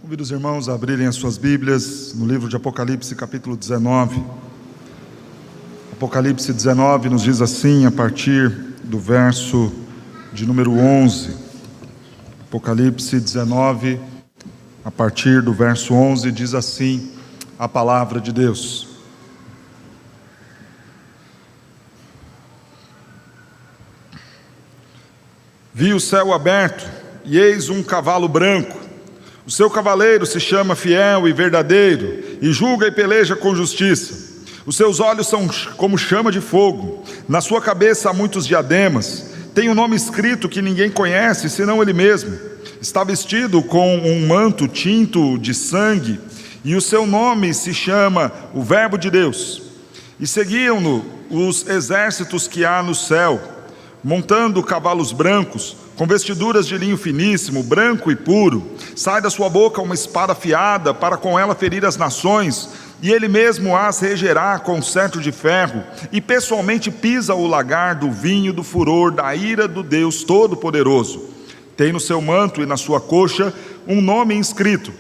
Convido os irmãos a abrirem as suas Bíblias no livro de Apocalipse, capítulo 19. Apocalipse 19 nos diz assim, a partir do verso de número 11. Apocalipse 19, a partir do verso 11, diz assim a palavra de Deus. Vi o céu aberto, e eis um cavalo branco. O seu cavaleiro se chama Fiel e Verdadeiro, e julga e peleja com justiça. Os seus olhos são como chama de fogo, na sua cabeça há muitos diademas. Tem um nome escrito que ninguém conhece, senão ele mesmo. Está vestido com um manto tinto de sangue, e o seu nome se chama o Verbo de Deus. E seguiam-no os exércitos que há no céu, montando cavalos brancos, com vestiduras de linho finíssimo, branco e puro. Sai da sua boca uma espada afiada, para com ela ferir as nações, e ele mesmo as regerá com cetro de ferro, e pessoalmente pisa o lagar do vinho do furor da ira do Deus Todo-Poderoso. Tem no seu manto e na sua coxa um nome inscrito: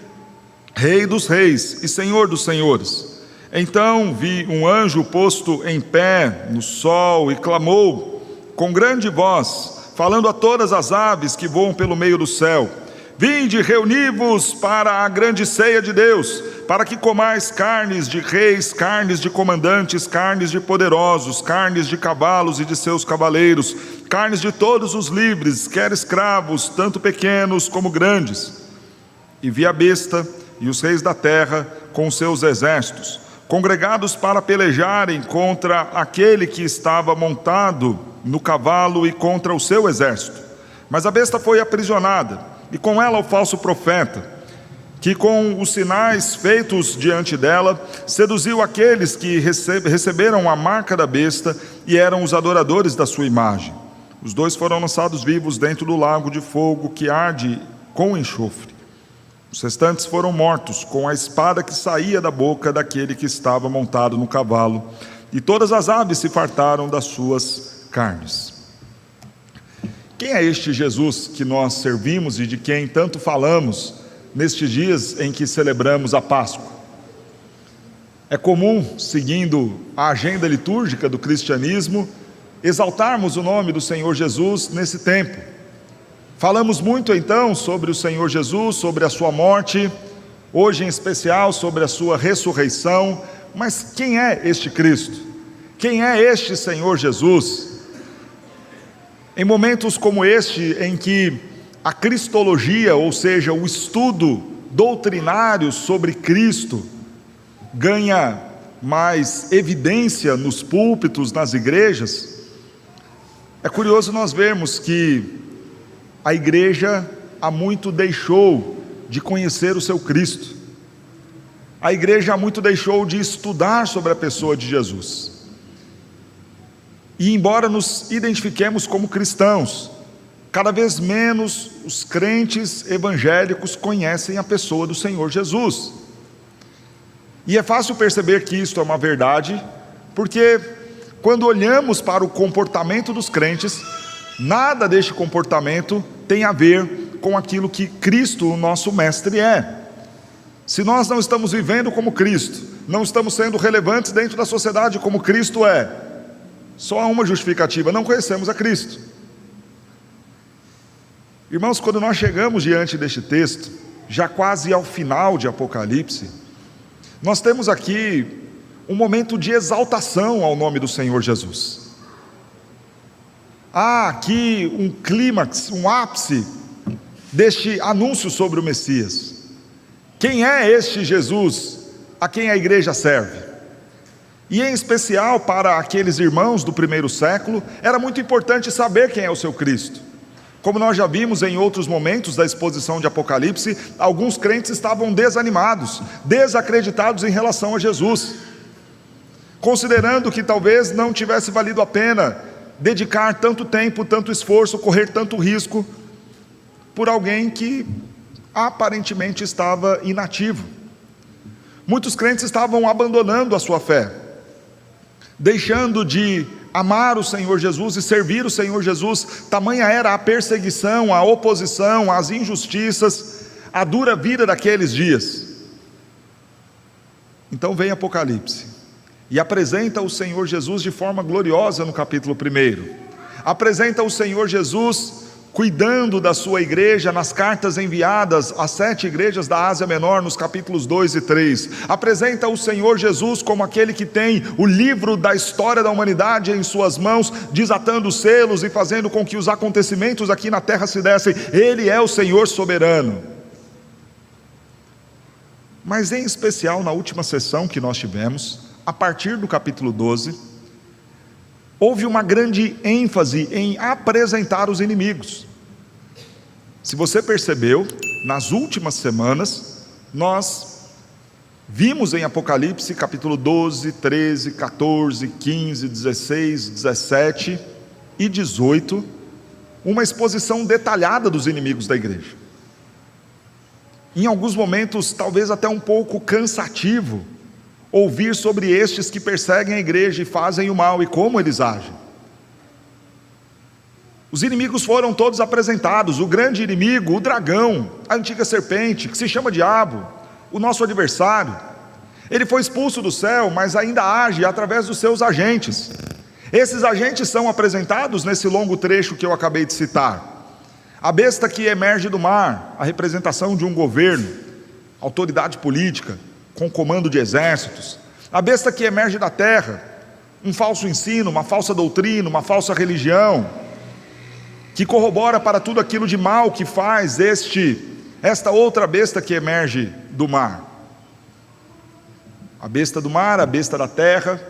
Rei dos Reis e Senhor dos Senhores. Então vi um anjo posto em pé no sol e clamou com grande voz, falando a todas as aves que voam pelo meio do céu: Vinde, reuni-vos para a grande ceia de Deus, para que comais carnes de reis, carnes de comandantes, carnes de poderosos, carnes de cavalos e de seus cavaleiros, carnes de todos os livres, quer escravos, tanto pequenos como grandes. E vi a besta e os reis da terra com seus exércitos, congregados para pelejarem contra aquele que estava montado no cavalo e contra o seu exército. Mas a besta foi aprisionada, e com ela o falso profeta, que com os sinais feitos diante dela, seduziu aqueles que receberam a marca da besta e eram os adoradores da sua imagem. Os dois foram lançados vivos dentro do lago de fogo que arde com enxofre. Os restantes foram mortos com a espada que saía da boca daquele que estava montado no cavalo, e todas as aves se fartaram das suas carnes. Quem é este Jesus que nós servimos e de quem tanto falamos nestes dias em que celebramos a Páscoa? É comum, seguindo a agenda litúrgica do cristianismo, exaltarmos o nome do Senhor Jesus nesse tempo. Falamos muito então sobre o Senhor Jesus, sobre a sua morte, hoje em especial sobre a sua ressurreição. Mas quem é este Cristo? Quem é este Senhor Jesus? Em momentos como este, em que a cristologia, ou seja, o estudo doutrinário sobre Cristo, ganha mais evidência nos púlpitos, nas igrejas, é curioso nós vermos que a igreja há muito deixou de conhecer o seu Cristo. A igreja há muito deixou de estudar sobre a pessoa de Jesus. E embora nos identifiquemos como cristãos, cada vez menos os crentes evangélicos conhecem a pessoa do Senhor Jesus. E é fácil perceber que isto é uma verdade, porque quando olhamos para o comportamento dos crentes, nada deste comportamento tem a ver com aquilo que Cristo, o nosso mestre, é. Se nós não estamos vivendo como Cristo, não estamos sendo relevantes dentro da sociedade como Cristo é, só há uma justificativa: não conhecemos a Cristo. Irmãos, quando nós chegamos diante deste texto, já quase ao final de Apocalipse, nós temos aqui um momento de exaltação ao nome do Senhor Jesus. Há aqui um clímax, um ápice deste anúncio sobre o Messias. Quem é este Jesus a quem a igreja serve? E em especial para aqueles irmãos do primeiro século, era muito importante saber quem é o seu Cristo. Como nós já vimos em outros momentos da exposição de Apocalipse, alguns crentes estavam desanimados, desacreditados em relação a Jesus, considerando que talvez não tivesse valido a pena dedicar tanto tempo, tanto esforço, correr tanto risco por alguém que aparentemente estava inativo. Muitos crentes estavam abandonando a sua fé, deixando de amar o Senhor Jesus e servir o Senhor Jesus. Tamanha era a perseguição, a oposição, as injustiças, a dura vida daqueles dias. Então vem Apocalipse e apresenta o Senhor Jesus de forma gloriosa no capítulo 1. Apresenta o Senhor Jesus cuidando da sua igreja nas cartas enviadas às 7 igrejas da Ásia Menor, nos capítulos 2 e 3. Apresenta o Senhor Jesus como aquele que tem o livro da história da humanidade em suas mãos, desatando os selos e fazendo com que os acontecimentos aqui na terra se dessem. Ele é o Senhor soberano. Mas em especial na última sessão que nós tivemos, a partir do capítulo 12, houve uma grande ênfase em apresentar os inimigos. Se você percebeu, nas últimas semanas, nós vimos em Apocalipse capítulo 12, 13, 14, 15, 16, 17 e 18, uma exposição detalhada dos inimigos da igreja. Em alguns momentos, talvez até um pouco cansativo, ouvir sobre estes que perseguem a igreja e fazem o mal e como eles agem. Os inimigos foram todos apresentados: o grande inimigo, o dragão, a antiga serpente, que se chama diabo, o nosso adversário. Ele foi expulso do céu, mas ainda age através dos seus agentes. Esses agentes são apresentados nesse longo trecho que eu acabei de citar. A besta que emerge do mar, a representação de um governo, autoridade política, com comando de exércitos. A besta que emerge da terra, um falso ensino, uma falsa doutrina, uma falsa religião, que corrobora para tudo aquilo de mal que faz esta outra besta que emerge do mar. A besta do mar, a besta da terra,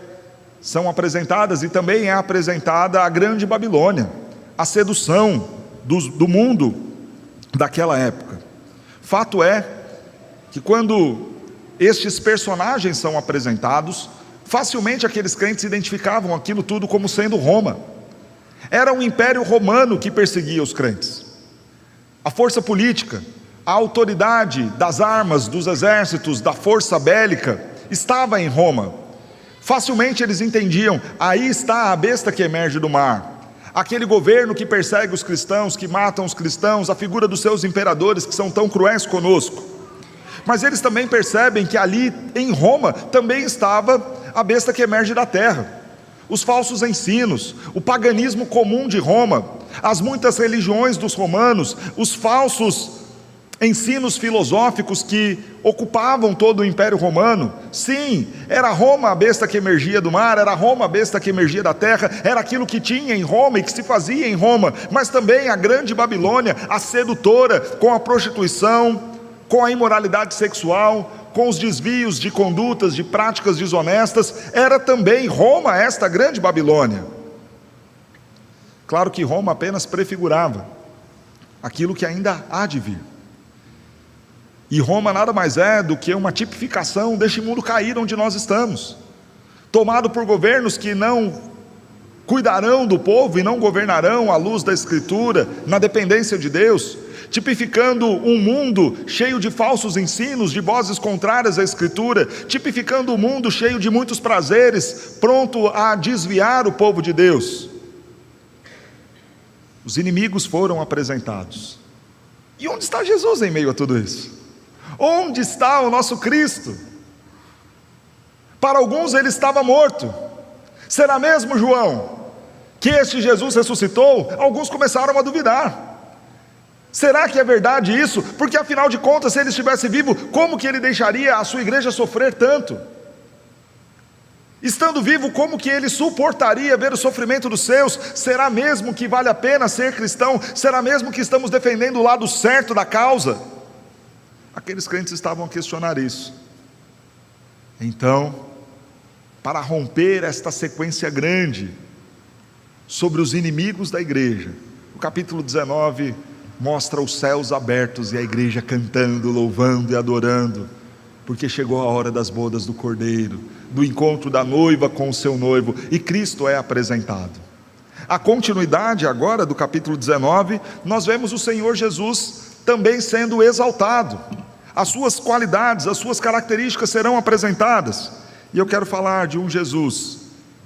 são apresentadas, e também é apresentada a grande Babilônia, a sedução do mundo daquela época. Fato é que quando estes personagens são apresentados, facilmente aqueles crentes identificavam aquilo tudo como sendo Roma. Era um império romano que perseguia os crentes. A força política, a autoridade das armas, dos exércitos, da força bélica, estava em Roma. Facilmente eles entendiam: aí está a besta que emerge do mar. Aquele governo que persegue os cristãos, que matam os cristãos, a figura dos seus imperadores que são tão cruéis conosco. Mas eles também percebem que ali em Roma também estava a besta que emerge da terra, os falsos ensinos, o paganismo comum de Roma, as muitas religiões dos romanos, os falsos ensinos filosóficos que ocupavam todo o Império Romano. Sim, era Roma a besta que emergia do mar, era Roma a besta que emergia da terra, era aquilo que tinha em Roma e que se fazia em Roma, mas também a grande Babilônia, a sedutora, com a prostituição, com a imoralidade sexual, com os desvios de condutas, de práticas desonestas. Era também Roma esta grande Babilônia. Claro que Roma apenas prefigurava aquilo que ainda há de vir. E Roma nada mais é do que uma tipificação deste mundo caído onde nós estamos, tomado por governos que não cuidarão do povo e não governarão à luz da Escritura, na dependência de Deus, tipificando um mundo cheio de falsos ensinos, de vozes contrárias à Escritura, tipificando um mundo cheio de muitos prazeres, pronto a desviar o povo de Deus. Os inimigos foram apresentados. E onde está Jesus em meio a tudo isso? Onde está o nosso Cristo? Para alguns ele estava morto. Será mesmo, João, que este Jesus ressuscitou? Alguns começaram a duvidar. Será que é verdade isso? Porque afinal de contas, se ele estivesse vivo, como que ele deixaria a sua igreja sofrer tanto? Estando vivo, como que ele suportaria ver o sofrimento dos seus? Será mesmo que vale a pena ser cristão? Será mesmo que estamos defendendo o lado certo da causa? Aqueles crentes estavam a questionar isso. Então, para romper esta sequência grande sobre os inimigos da igreja, o capítulo 19 mostra os céus abertos e a igreja cantando, louvando e adorando, porque chegou a hora das bodas do Cordeiro, do encontro da noiva com o seu noivo, e Cristo é apresentado. A continuidade agora do capítulo 19, nós vemos o Senhor Jesus também sendo exaltado. As suas qualidades, as suas características serão apresentadas. E eu quero falar de um Jesus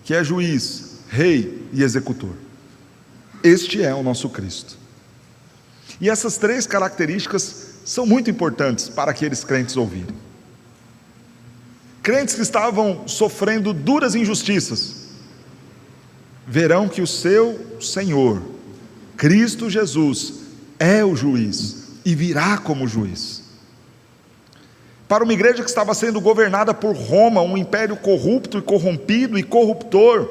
que é juiz, rei e executor. Este é o nosso Cristo. E essas três características são muito importantes para aqueles crentes ouvirem. Crentes que estavam sofrendo duras injustiças, verão que o seu Senhor, Cristo Jesus, é o juiz e virá como juiz. Para uma igreja que estava sendo governada por Roma, um império corrupto e corrompido e corruptor,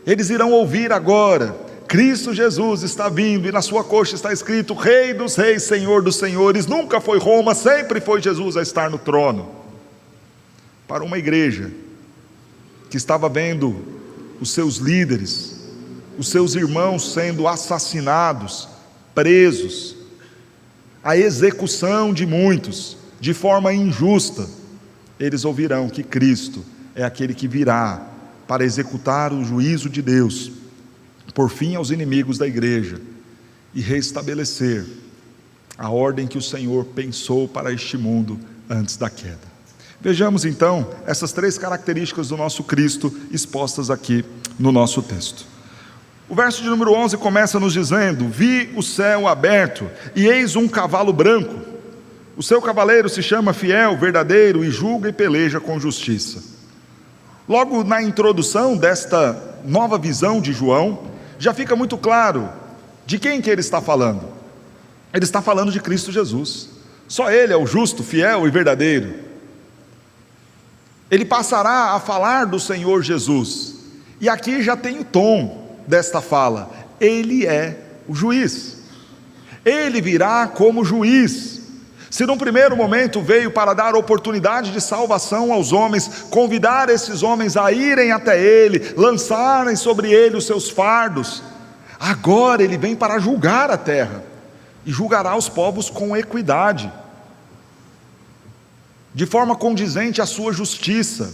eles irão ouvir agora: Cristo Jesus está vindo, e na sua coxa está escrito: Rei dos reis, Senhor dos senhores. Nunca foi Roma, sempre foi Jesus a estar no trono. Para uma igreja que estava vendo os seus líderes, os seus irmãos sendo assassinados, presos, a execução de muitos, de forma injusta, eles ouvirão que Cristo é aquele que virá para executar o juízo de Deus, por fim aos inimigos da igreja, e restabelecer a ordem que o Senhor pensou para este mundo antes da queda. Vejamos então essas 3 características do nosso Cristo expostas aqui no nosso texto. O verso de número 11 começa nos dizendo: vi o céu aberto, e eis um cavalo branco. O seu cavaleiro se chama Fiel, Verdadeiro, e julga e peleja com justiça. Logo na introdução desta nova visão de João, já fica muito claro de quem que ele está falando. Ele está falando de Cristo Jesus. Só Ele é o justo, fiel e verdadeiro. Ele passará a falar do Senhor Jesus, e aqui já tem o tom desta fala: Ele é o juiz, Ele virá como juiz. Se num primeiro momento veio para dar oportunidade de salvação aos homens, convidar esses homens a irem até Ele, lançarem sobre Ele os seus fardos, agora Ele vem para julgar a terra, e julgará os povos com equidade, de forma condizente à sua justiça.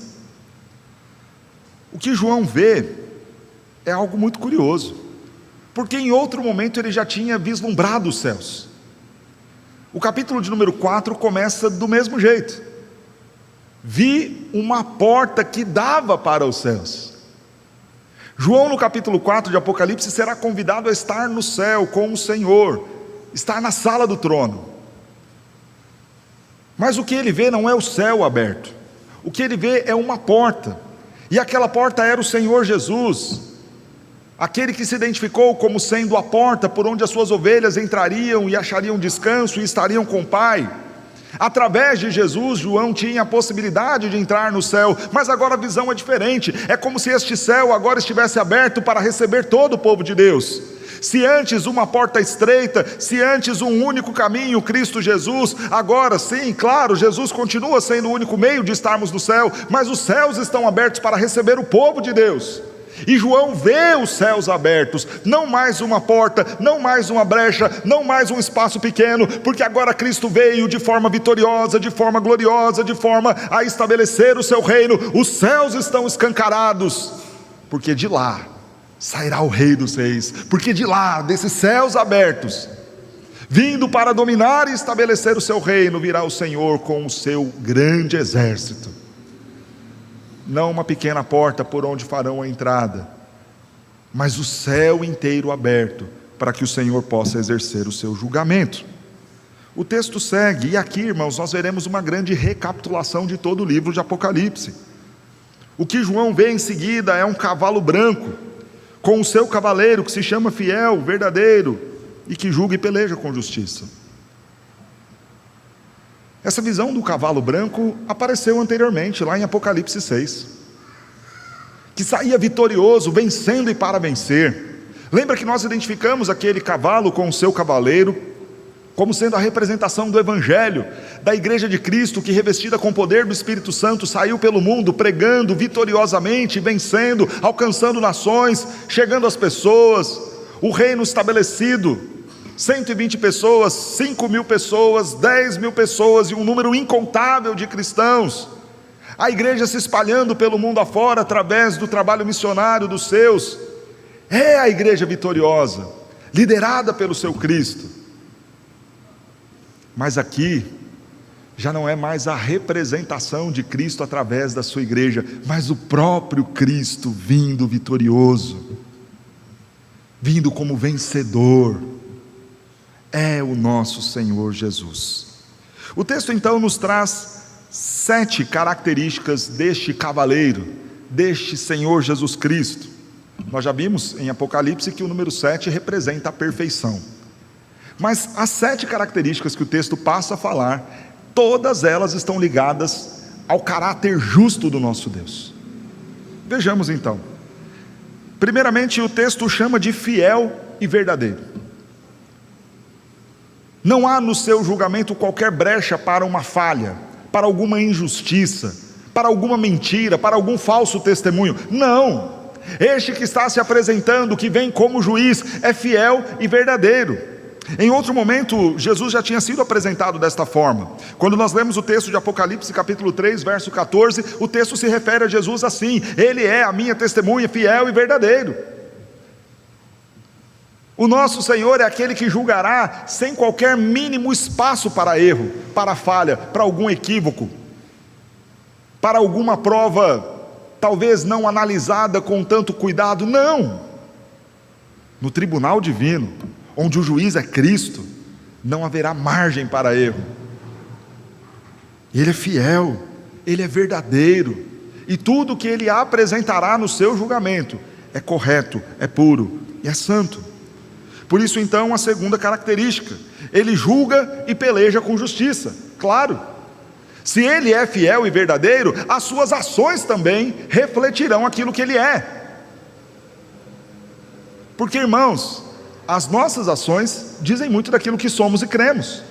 O que João vê é algo muito curioso, porque em outro momento ele já tinha vislumbrado os céus. O capítulo de número 4 começa do mesmo jeito: vi uma porta que dava para os céus. João, no capítulo 4 de Apocalipse, será convidado a estar no céu com o Senhor, estar na sala do trono. Mas o que ele vê não é o céu aberto, o que ele vê é uma porta, e aquela porta era o Senhor Jesus, aquele que se identificou como sendo a porta por onde as suas ovelhas entrariam e achariam descanso e estariam com o Pai. Através de Jesus, João tinha a possibilidade de entrar no céu, mas agora a visão é diferente. É como se este céu agora estivesse aberto para receber todo o povo de Deus. Se antes uma porta estreita, se antes um único caminho, Cristo Jesus, agora sim, claro, Jesus continua sendo o único meio de estarmos no céu, mas os céus estão abertos para receber o povo de Deus. E João vê os céus abertos, não mais uma porta, não mais uma brecha, não mais um espaço pequeno, porque agora Cristo veio de forma vitoriosa, de forma gloriosa, de forma a estabelecer o seu reino. Os céus estão escancarados, porque de lá sairá o Rei dos Reis, porque de lá, desses céus abertos, vindo para dominar e estabelecer o seu reino, virá o Senhor com o seu grande exército. Não uma pequena porta por onde farão a entrada, mas o céu inteiro aberto, para que o Senhor possa exercer o seu julgamento. O texto segue, e aqui, irmãos, nós veremos uma grande recapitulação de todo o livro de Apocalipse. O que João vê em seguida é um cavalo branco, com o seu cavaleiro, que se chama Fiel, Verdadeiro, e que julga e peleja com justiça. Essa visão do cavalo branco apareceu anteriormente, lá em Apocalipse 6, que saía vitorioso, vencendo e para vencer. Lembra que nós identificamos aquele cavalo com o seu cavaleiro como sendo a representação do Evangelho, da Igreja de Cristo, que revestida com o poder do Espírito Santo, saiu pelo mundo pregando vitoriosamente, vencendo, alcançando nações, chegando às pessoas, o reino estabelecido, 120 pessoas, 5.000 pessoas, 10.000 pessoas e um número incontável de cristãos, a igreja se espalhando pelo mundo afora, através do trabalho missionário dos seus. É a igreja vitoriosa, liderada pelo seu Cristo. Mas aqui, já não é mais a representação de Cristo através da sua igreja, mas o próprio Cristo vindo vitorioso, vindo como vencedor. é o nosso Senhor Jesus. O texto então nos traz 7 características deste cavaleiro, deste Senhor Jesus Cristo. Nós já vimos em Apocalipse que o número 7 representa a perfeição. Mas as 7 características que o texto passa a falar, todas elas estão ligadas ao caráter justo do nosso Deus. Vejamos então. Primeiramente, o texto o chama de fiel e verdadeiro. Não há no seu julgamento qualquer brecha para uma falha, para alguma injustiça, para alguma mentira, para algum falso testemunho. Não! Este que está se apresentando, que vem como juiz, é fiel e verdadeiro. Em outro momento, Jesus já tinha sido apresentado desta forma. Quando nós lemos o texto de Apocalipse, capítulo 3, verso 14, o texto se refere a Jesus assim: Ele é a minha testemunha, fiel e verdadeiro. O nosso Senhor é aquele que julgará sem qualquer mínimo espaço para erro, para falha, para algum equívoco, para alguma prova talvez não analisada com tanto cuidado. Não! No tribunal divino, onde o juiz é Cristo, não haverá margem para erro. Ele é fiel, Ele é verdadeiro, e tudo que Ele apresentará no seu julgamento é correto, é puro e é santo. Por isso então a segunda característica, Ele julga e peleja com justiça. Claro, se Ele é fiel e verdadeiro, as suas ações também refletirão aquilo que Ele é. Porque, irmãos, as nossas ações dizem muito daquilo que somos e cremos.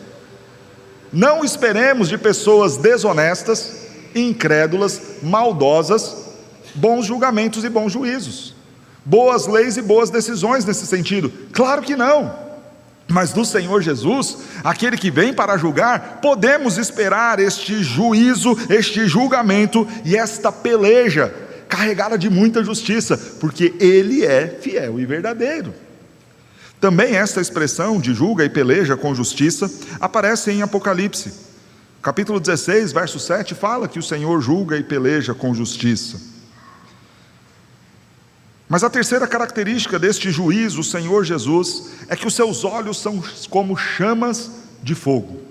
Não esperemos de pessoas desonestas, incrédulas, maldosas, bons julgamentos e bons juízos, boas leis e boas decisões nesse sentido. Claro que não. Mas do Senhor Jesus, aquele que vem para julgar, podemos esperar este juízo, este julgamento e esta peleja carregada de muita justiça, porque Ele é fiel e verdadeiro. Também esta expressão de julga e peleja com justiça aparece em Apocalipse. Capítulo 16, verso 7 fala que o Senhor julga e peleja com justiça. Mas a terceira característica deste juiz, o Senhor Jesus, é que os seus olhos são como chamas de fogo.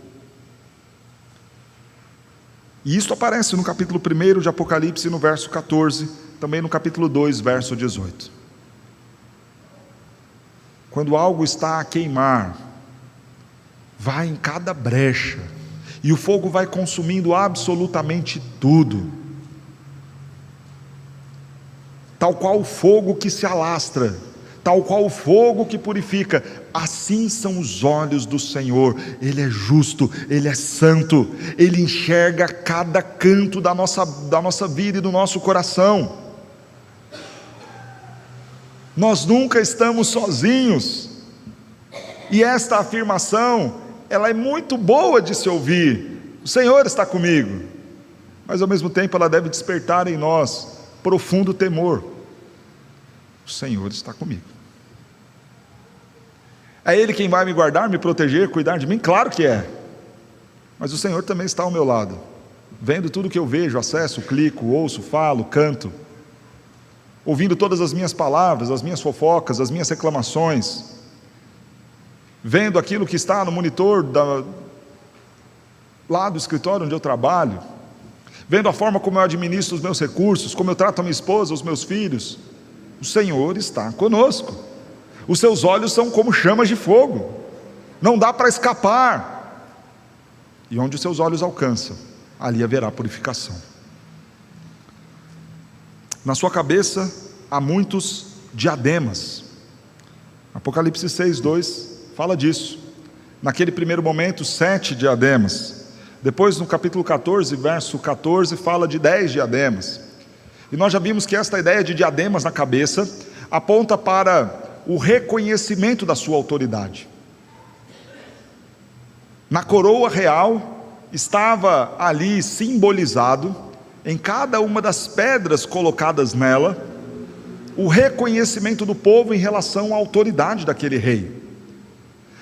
E isto aparece no capítulo 1 de Apocalipse, no verso 14, também no capítulo 2, verso 18. Quando algo está a queimar, vai em cada brecha, e o fogo vai consumindo absolutamente tudo. Tal qual o fogo que se alastra, tal qual o fogo que purifica, assim são os olhos do Senhor. Ele é justo, Ele é santo, Ele enxerga cada canto da nossa vida e do nosso coração. Nós nunca estamos sozinhos, e esta afirmação, ela é muito boa de se ouvir. O Senhor está comigo, mas ao mesmo tempo ela deve despertar em nós profundo temor. O Senhor está comigo. É Ele quem vai me guardar, me proteger, cuidar de mim? Claro que é. Mas o Senhor também está ao meu lado, vendo tudo que eu vejo, acesso, clico, ouço, falo, canto, ouvindo todas as minhas palavras, as minhas fofocas, as minhas reclamações, vendo aquilo que está no monitor lá do escritório onde eu trabalho, vendo a forma como eu administro os meus recursos, como eu trato a minha esposa, os meus filhos. O Senhor está conosco. Os seus olhos são como chamas de fogo, não dá para escapar, e onde os seus olhos alcançam, ali haverá purificação. Na sua cabeça há muitos diademas. Apocalipse 6:2 fala disso. Naquele primeiro momento, 7 diademas. Depois, no capítulo 14, verso 14, fala de 10 diademas. E nós já vimos que esta ideia de diademas na cabeça aponta para o reconhecimento da sua autoridade. Na coroa real estava ali simbolizado, em cada uma das pedras colocadas nela, o reconhecimento do povo em relação à autoridade daquele rei.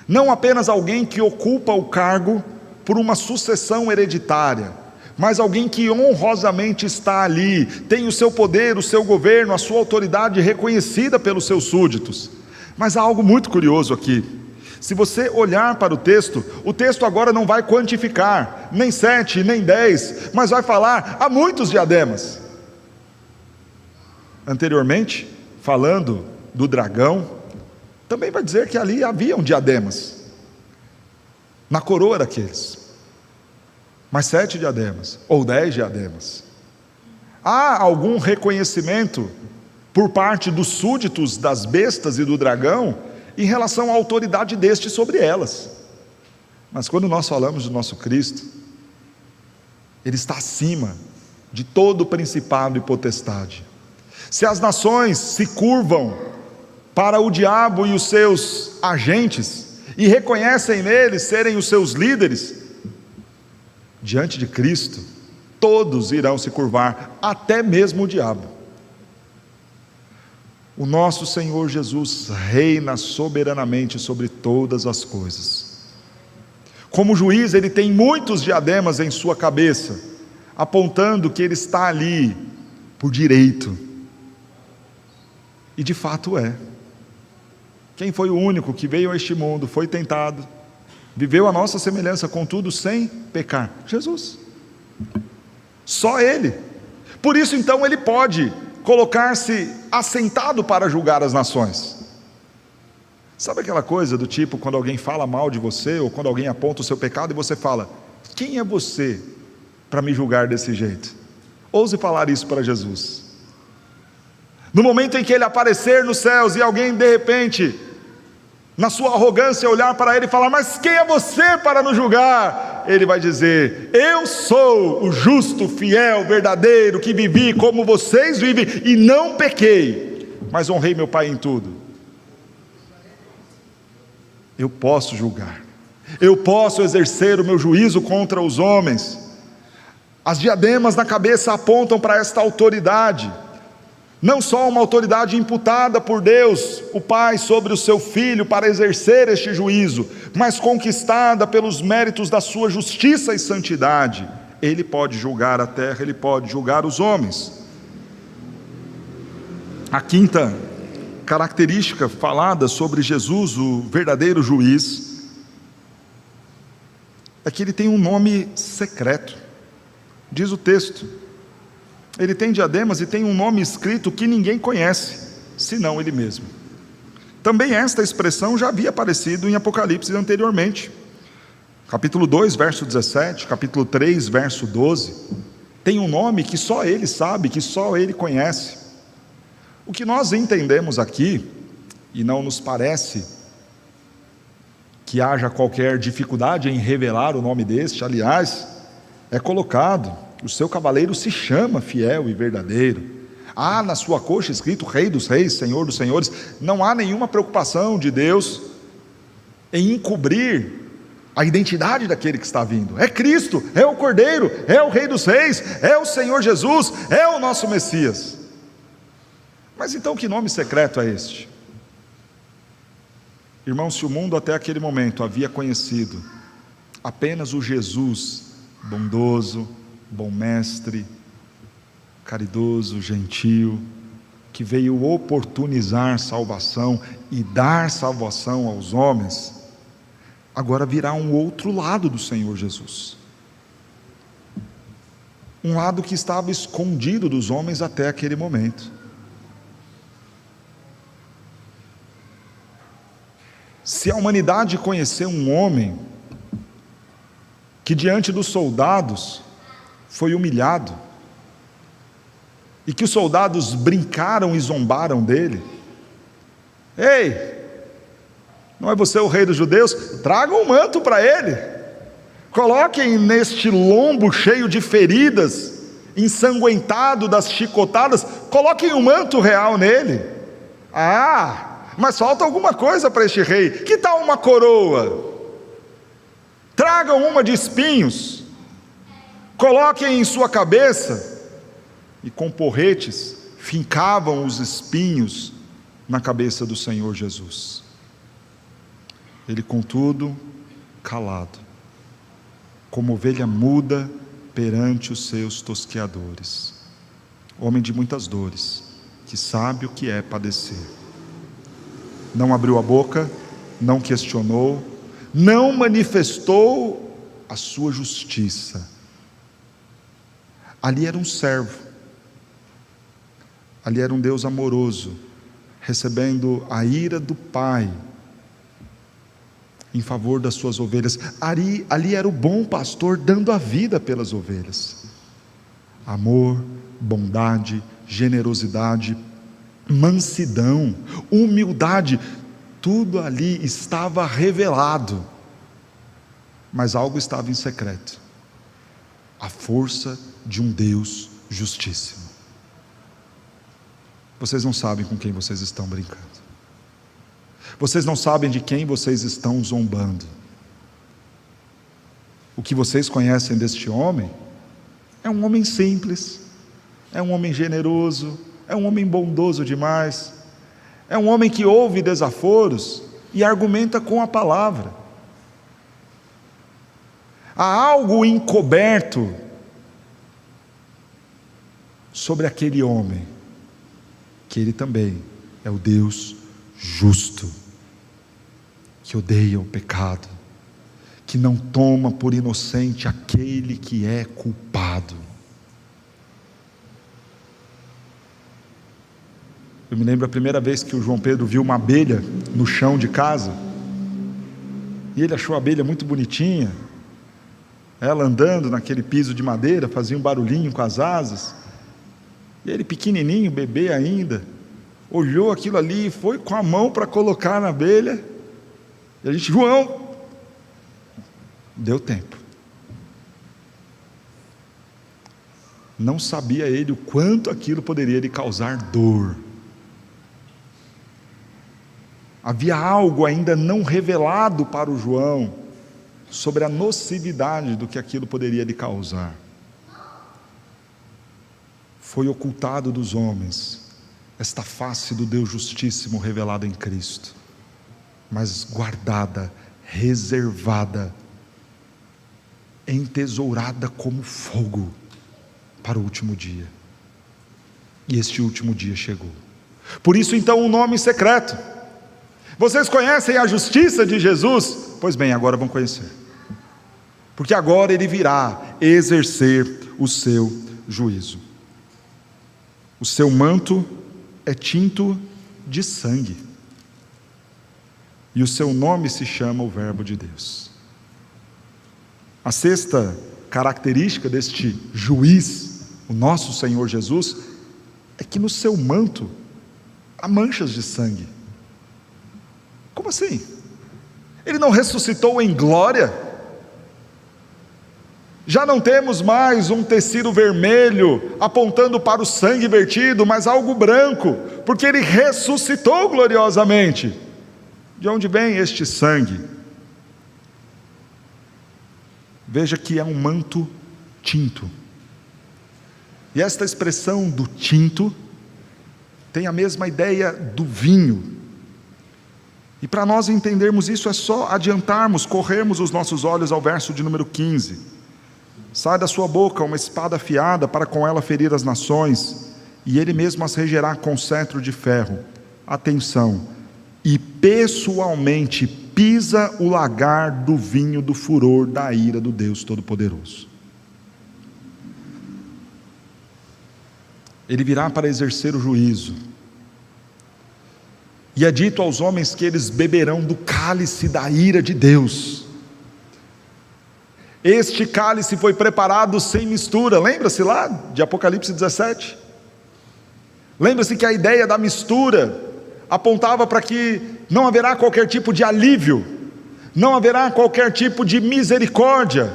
Não apenas alguém que ocupa o cargo por uma sucessão hereditária, mas alguém que honrosamente está ali, tem o seu poder, o seu governo, a sua autoridade reconhecida pelos seus súditos. Mas há algo muito curioso aqui. Se você olhar para o texto agora não vai quantificar, nem 7, nem 10, mas vai falar, há muitos diademas. Anteriormente, falando do dragão, também vai dizer que ali haviam diademas, na coroa daqueles, mas 7 diademas, ou 10 diademas. Há algum reconhecimento por parte dos súditos das bestas e do dragão, em relação à autoridade deste sobre elas. Mas quando nós falamos do nosso Cristo, Ele está acima de todo principado e potestade. Se as nações se curvam para o diabo e os seus agentes, e reconhecem neles serem os seus líderes, diante de Cristo, todos irão se curvar, até mesmo o diabo. O nosso Senhor Jesus reina soberanamente sobre todas as coisas. Como juiz, Ele tem muitos diademas em sua cabeça, apontando que Ele está ali por direito. E de fato é. Quem foi o único que veio a este mundo, foi tentado, viveu a nossa semelhança, contudo sem pecar? Jesus. Só Ele. Por isso então Ele pode colocar-se assentado para julgar as nações. Sabe aquela coisa do tipo, quando alguém fala mal de você, ou quando alguém aponta o seu pecado, e você fala, quem é você para me julgar desse jeito? Ouse falar isso para Jesus. No momento em que Ele aparecer nos céus, e alguém de repente, na sua arrogância, olhar para Ele e falar, mas quem é você para nos julgar? Ele vai dizer, eu sou o justo, fiel, verdadeiro, que vivi como vocês vivem, e não pequei, mas honrei meu Pai em tudo. Eu posso julgar, eu posso exercer o meu juízo contra os homens. As diademas na cabeça apontam para esta autoridade, não só uma autoridade imputada por Deus, o Pai, sobre o seu Filho, para exercer este juízo, mas conquistada pelos méritos da sua justiça e santidade. Ele pode julgar a terra, Ele pode julgar os homens. A quinta característica falada sobre Jesus, o verdadeiro juiz, é que Ele tem um nome secreto. Diz o texto, Ele tem diademas e tem um nome escrito que ninguém conhece, senão Ele mesmo. Também esta expressão já havia aparecido em Apocalipse anteriormente. Capítulo 2, verso 17, capítulo 3, verso 12. Tem um nome que só Ele sabe, que só Ele conhece. O que nós entendemos aqui, e não nos parece que haja qualquer dificuldade em revelar o nome deste, aliás, é colocado, o seu cavaleiro se chama fiel e verdadeiro. Há na sua coxa escrito Rei dos Reis, Senhor dos Senhores. Não há nenhuma preocupação de Deus em encobrir a identidade daquele que está vindo. É Cristo, é o Cordeiro, é o Rei dos Reis, é o Senhor Jesus, é o nosso Messias. Mas então que nome secreto é este? Irmãos, se o mundo até aquele momento havia conhecido apenas o Jesus bondoso, bom mestre, caridoso, gentil, que veio oportunizar salvação e dar salvação aos homens, agora virá um outro lado do Senhor Jesus, um lado que estava escondido dos homens até aquele momento. Se a humanidade conhecer um homem que diante dos soldados foi humilhado, e que os soldados brincaram e zombaram dele, ei, não é você o rei dos judeus? Tragam um manto para ele, coloquem neste lombo cheio de feridas, ensanguentado das chicotadas, coloquem um manto real nele. Mas falta alguma coisa para este rei. Que tal uma coroa? Tragam uma de espinhos, coloquem em sua cabeça, e com porretes fincavam os espinhos na cabeça do Senhor Jesus. Ele, contudo, calado, como ovelha muda perante os seus tosqueadores, homem de muitas dores, que sabe o que é padecer. Não abriu a boca, não questionou, não manifestou a sua justiça. Ali era um servo, ali era um Deus amoroso, recebendo a ira do Pai em favor das suas ovelhas. Ali era o bom pastor dando a vida pelas ovelhas. Amor, bondade, generosidade, mansidão, humildade, tudo ali estava revelado, mas algo estava em secreto: a força de um Deus justíssimo. Vocês não sabem com quem vocês estão brincando, vocês não sabem de quem vocês estão zombando. O que vocês conhecem deste homem é um homem simples, é um homem generoso, é um homem bondoso demais, é um homem que ouve desaforos e argumenta com a palavra. Há algo encoberto sobre aquele homem, que ele também é o Deus justo, que odeia o pecado, que não toma por inocente aquele que é culpado. Eu me lembro a primeira vez que o João Pedro viu uma abelha no chão de casa, e ele achou a abelha muito bonitinha, ela andando naquele piso de madeira, fazia um barulhinho com as asas, e ele pequenininho, bebê ainda, olhou aquilo ali e foi com a mão para colocar na abelha, e a gente: João, deu tempo. Não sabia ele o quanto aquilo poderia lhe causar dor. Havia algo ainda não revelado para o João sobre a nocividade do que aquilo poderia lhe causar. Foi ocultado dos homens esta face do Deus justíssimo revelada em Cristo, mas guardada, reservada, entesourada como fogo para o último dia. E este último dia chegou. Por isso então o nome secreto. Vocês conhecem a justiça de Jesus? Pois bem, agora vão conhecer, porque agora ele virá exercer o seu juízo. O seu manto é tinto de sangue, e o seu nome se chama o Verbo de Deus. A sexta característica deste juiz, o nosso Senhor Jesus, é que no seu manto há manchas de sangue. Como assim? Ele não ressuscitou em glória? Já não temos mais um tecido vermelho apontando para o sangue vertido, mas algo branco, porque ele ressuscitou gloriosamente. De onde vem este sangue? Veja que é um manto tinto, e esta expressão do tinto tem a mesma ideia do vinho. E para nós entendermos isso é só adiantarmos, corrermos os nossos olhos ao verso de número 15. Sai da sua boca uma espada afiada para com ela ferir as nações, e ele mesmo as regerá com cetro de ferro. Atenção, e pessoalmente pisa o lagar do vinho do furor da ira do Deus Todo-Poderoso. Ele virá para exercer o juízo, e é dito aos homens que eles beberão do cálice da ira de Deus. Este cálice foi preparado sem mistura. Lembra-se lá de Apocalipse 17? Lembra-se que a ideia da mistura apontava para que não haverá qualquer tipo de alívio, não haverá qualquer tipo de misericórdia.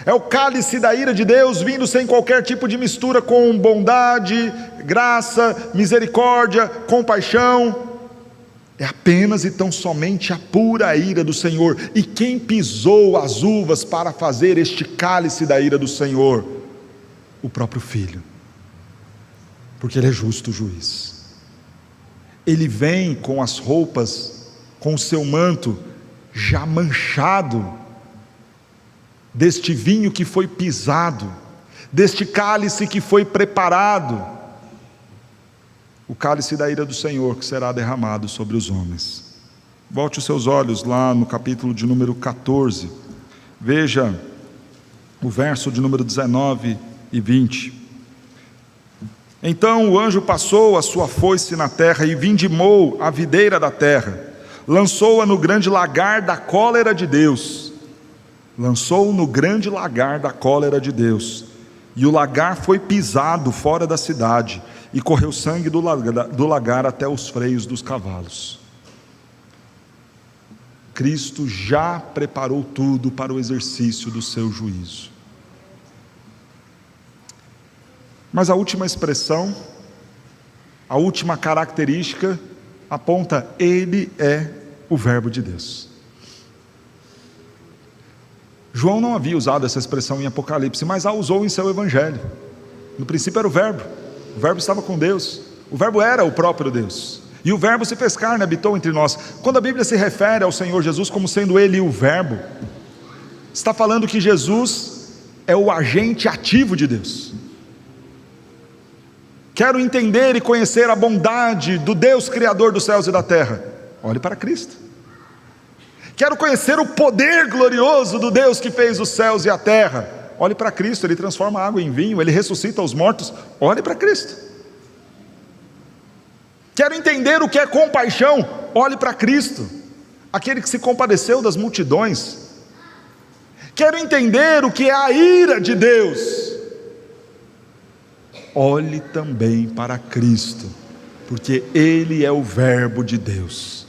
É o cálice da ira de Deus vindo sem qualquer tipo de mistura com bondade, graça, misericórdia, compaixão. É apenas e tão somente a pura ira do Senhor. E quem pisou as uvas para fazer este cálice da ira do Senhor? O próprio Filho, porque Ele é justo juiz. Ele vem com as roupas, com o seu manto já manchado deste vinho que foi pisado, deste cálice que foi preparado, o cálice da ira do Senhor que será derramado sobre os homens. Volte os seus olhos lá no capítulo de número 14. Veja o verso de número 19 e 20. Então o anjo passou a sua foice na terra e vindimou a videira da terra, lançou-a no grande lagar da cólera de Deus. Lançou-o no grande lagar da cólera de Deus. E o lagar foi pisado fora da cidade, e correu sangue do lagar até os freios dos cavalos. Cristo já preparou tudo para o exercício do seu juízo. Mas a última expressão, a última característica, aponta: Ele é o Verbo de Deus. João não havia usado essa expressão em Apocalipse, mas a usou em seu Evangelho. No princípio era o Verbo estava com Deus, o Verbo era o próprio Deus, e o Verbo se fez carne e habitou entre nós. Quando a Bíblia se refere ao Senhor Jesus como sendo Ele o Verbo, está falando que Jesus é o agente ativo de Deus. Quero entender e conhecer a bondade do Deus Criador dos céus e da terra? Olhe para Cristo. Quero conhecer o poder glorioso do Deus que fez os céus e a terra? Olhe para Cristo. Ele transforma a água em vinho, Ele ressuscita os mortos. Olhe para Cristo. Quero entender o que é compaixão? Olhe para Cristo, aquele que se compadeceu das multidões. Quero entender o que é a ira de Deus? Olhe também para Cristo, porque Ele é o Verbo de Deus.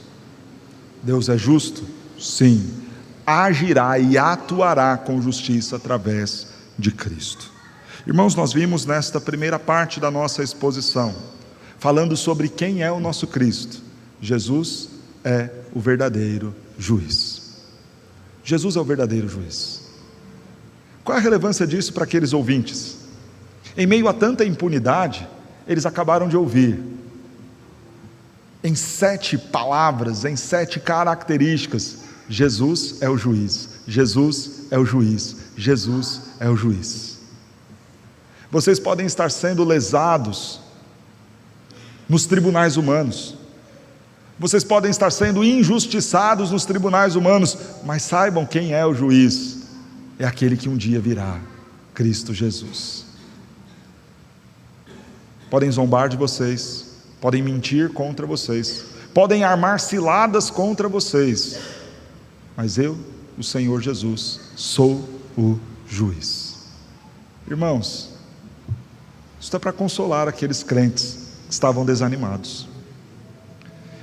Deus é justo? Sim. Agirá e atuará com justiça através de Cristo. Irmãos, nós vimos nesta primeira parte da nossa exposição, falando sobre quem é o nosso Cristo. Jesus é o verdadeiro juiz. Jesus é o verdadeiro juiz. Qual é a relevância disso para aqueles ouvintes? Em meio a tanta impunidade, eles acabaram de ouvir, em 7 palavras, em 7 características: Jesus é o juiz, Jesus é o juiz, Jesus é o juiz. Vocês podem estar sendo lesados nos tribunais humanos, vocês podem estar sendo injustiçados nos tribunais humanos, mas saibam quem é o juiz: é aquele que um dia virá, Cristo Jesus. Podem zombar de vocês, podem mentir contra vocês, podem armar ciladas contra vocês, mas eu, o Senhor Jesus, sou o juiz. Irmãos, isso é para consolar aqueles crentes que estavam desanimados.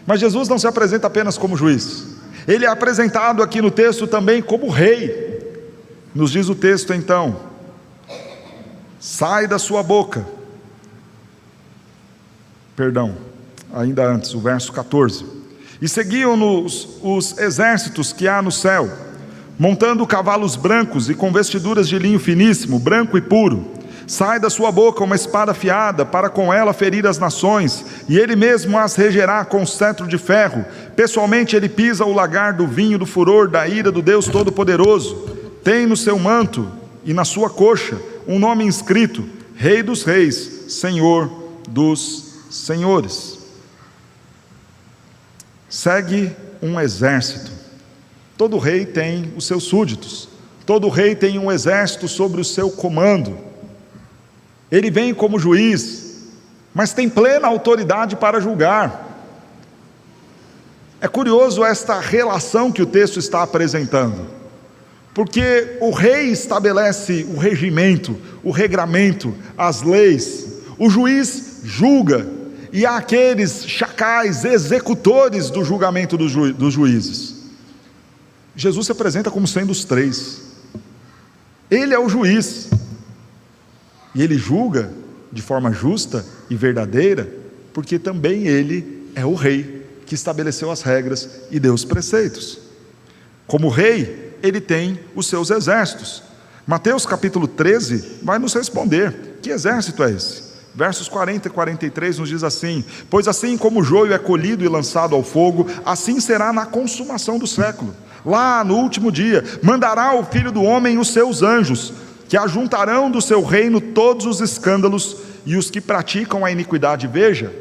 Mas Jesus não se apresenta apenas como juiz, Ele é apresentado aqui no texto também como rei. Nos diz o texto então: sai da sua boca, ainda antes, o verso 14: e seguiam-nos os exércitos que há no céu, montando cavalos brancos e com vestiduras de linho finíssimo, branco e puro. Sai da sua boca uma espada afiada, para com ela ferir as nações, e Ele mesmo as regerá com cetro de ferro. Pessoalmente Ele pisa o lagar do vinho do furor da ira do Deus Todo-Poderoso. Tem no seu manto e na sua coxa um nome inscrito: Rei dos Reis, Senhor dos Senhores. Segue um exército. Todo rei tem os seus súditos, todo rei tem um exército sobre o seu comando. Ele vem como juiz, mas tem plena autoridade para julgar. É curioso esta relação que o texto está apresentando, porque o rei estabelece o regimento, o regramento, as leis, o juiz julga, e há aqueles chacais, executores do julgamento dos juízes. Jesus se apresenta como sendo os 3. Ele é o juiz, e Ele julga de forma justa e verdadeira, porque também Ele é o rei que estabeleceu as regras e deu os preceitos. Como rei, Ele tem os seus exércitos. Mateus capítulo 13 vai nos responder: que exército é esse? Versos 40 e 43 nos diz assim: pois assim como o joio é colhido e lançado ao fogo, assim será na consumação do século. Lá no último dia, mandará o Filho do Homem os seus anjos, que ajuntarão do seu reino todos os escândalos e os que praticam a iniquidade. Veja,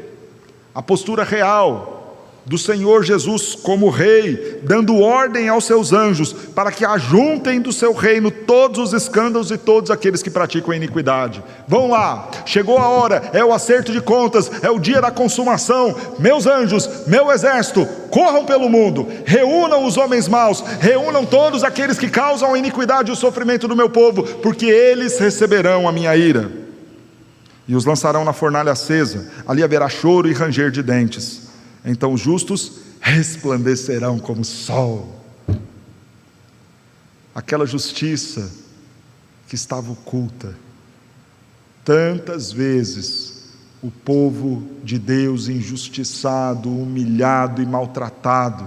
a postura real do Senhor Jesus como rei, dando ordem aos seus anjos para que ajuntem do seu reino todos os escândalos e todos aqueles que praticam a iniquidade. Vão lá, chegou a hora, é o acerto de contas, é o dia da consumação. Meus anjos, meu exército, corram pelo mundo, reúnam os homens maus, reúnam todos aqueles que causam a iniquidade e o sofrimento do meu povo, porque eles receberão a minha ira, e os lançarão na fornalha acesa. Ali haverá choro e ranger de dentes. Então os justos resplandecerão como o sol. Aquela justiça que estava oculta. Tantas vezes o povo de Deus injustiçado, humilhado e maltratado,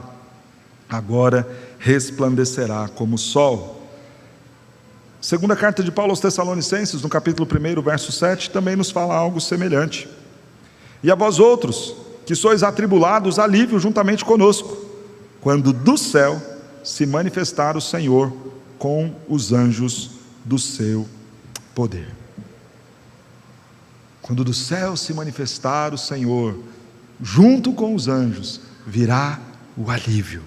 agora resplandecerá como o sol. Segunda carta de Paulo aos Tessalonicenses, no capítulo 1, verso 7, também nos fala algo semelhante. E a vós outros, que sois atribulados, alívio juntamente conosco, quando do céu se manifestar o Senhor com os anjos do seu poder. Quando do céu se manifestar o Senhor, junto com os anjos, virá o alívio.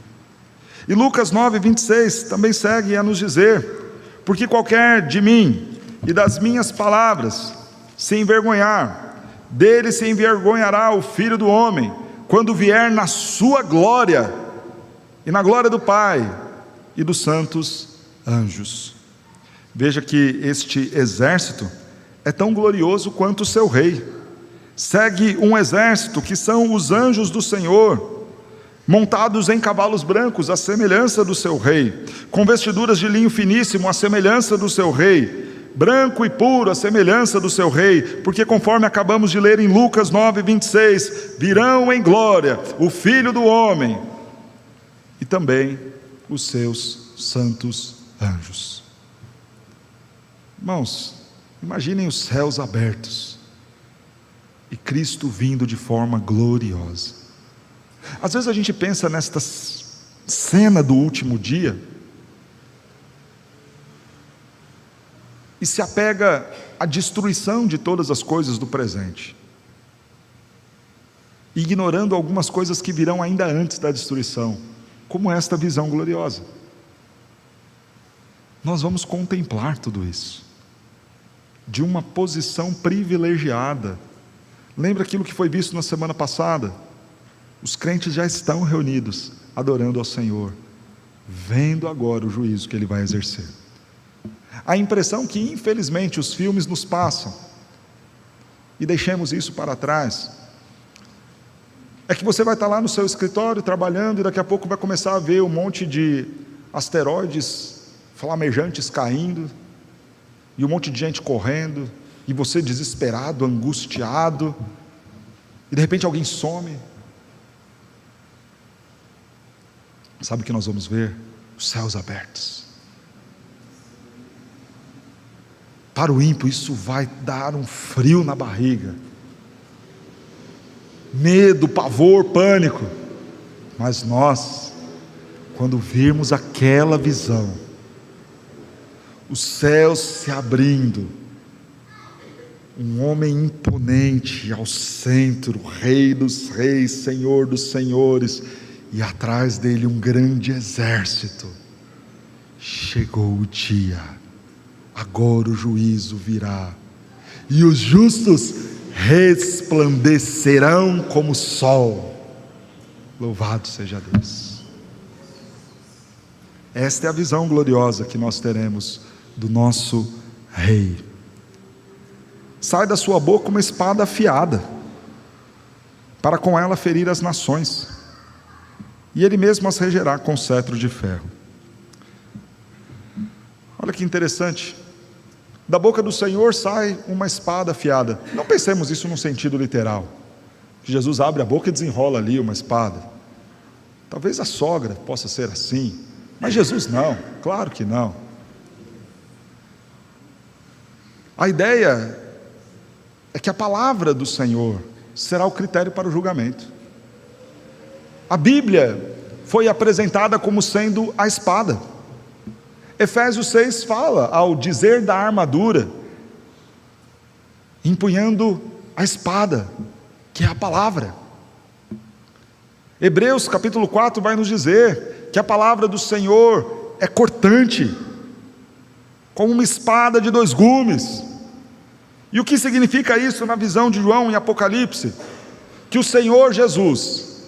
E Lucas 9, 26 também segue a nos dizer: porque qualquer de mim e das minhas palavras se envergonhar, dele se envergonhará o Filho do Homem, quando vier na sua glória, e na glória do Pai e dos santos anjos. Veja que este exército é tão glorioso quanto o seu rei. Segue um exército que são os anjos do Senhor, montados em cavalos brancos, à semelhança do seu rei, com vestiduras de linho finíssimo, à semelhança do seu rei, branco e puro, a semelhança do seu rei, porque conforme acabamos de ler em Lucas 9, 26, virão em glória o Filho do Homem, e também os seus santos anjos. Irmãos, imaginem os céus abertos, e Cristo vindo de forma gloriosa. Às vezes a gente pensa nesta cena do último dia, e se apega à destruição de todas as coisas do presente, ignorando algumas coisas que virão ainda antes da destruição, como esta visão gloriosa. Nós vamos contemplar tudo isso, de uma posição privilegiada. Lembra aquilo que foi visto na semana passada? Os crentes já estão reunidos, adorando ao Senhor, vendo agora o juízo que Ele vai exercer. A impressão que infelizmente os filmes nos passam, e deixemos isso para trás, é que você vai estar lá no seu escritório trabalhando, e daqui a pouco vai começar a ver um monte de asteroides flamejantes caindo, e um monte de gente correndo, e você desesperado, angustiado, e de repente alguém some. Sabe o que nós vamos ver? Os céus abertos. Para o ímpio isso vai dar um frio na barriga, medo, pavor, pânico. Mas nós, quando virmos aquela visão, os céus se abrindo, um homem imponente ao centro, Rei dos reis, Senhor dos senhores, e atrás dele um grande exército. Chegou o dia, agora o juízo virá, e os justos resplandecerão como o sol. Louvado seja Deus. Esta é a visão gloriosa que nós teremos do nosso Rei. Sai da sua boca uma espada afiada, para com ela ferir as nações, e Ele mesmo as regerá com cetro de ferro. Olha que interessante, da boca do Senhor sai uma espada afiada. Não pensemos isso num sentido literal, que Jesus abre a boca e desenrola ali uma espada. Talvez a sogra possa ser assim, mas Jesus não, claro que não. A ideia é que a palavra do Senhor será o critério para o julgamento. A Bíblia foi apresentada como sendo a espada. Efésios 6 fala, ao dizer da armadura, empunhando a espada, que é a palavra. Hebreus capítulo 4 vai nos dizer que a palavra do Senhor é cortante, como uma espada de 2 gumes. E o que significa isso na visão de João em Apocalipse? Que o Senhor Jesus,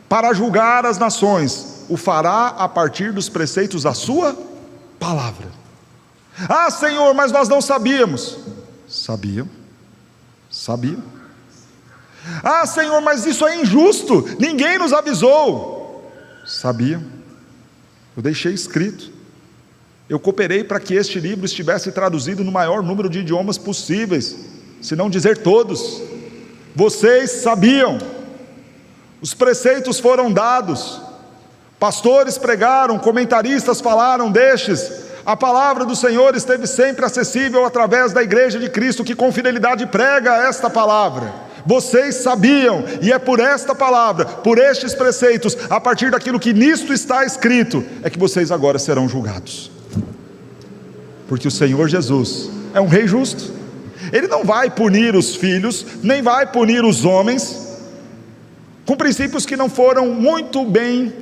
para julgar as nações, o fará a partir dos preceitos da sua palavra. Ah, Senhor, mas nós não sabíamos. Sabiam. Ah, Senhor, mas isso é injusto, ninguém nos avisou. Sabiam. Eu deixei escrito. Eu cooperei para que este livro estivesse traduzido no maior número de idiomas possíveis, se não dizer todos. Vocês sabiam. Os preceitos foram dados, pastores pregaram, comentaristas falaram destes. A palavra do Senhor esteve sempre acessível através da igreja de Cristo, que com fidelidade prega esta palavra. Vocês sabiam, e é por esta palavra, por estes preceitos, a partir daquilo que nisto está escrito, é que vocês agora serão julgados. Porque o Senhor Jesus é um rei justo. Ele não vai punir os filhos, nem vai punir os homens com princípios que não foram muito bem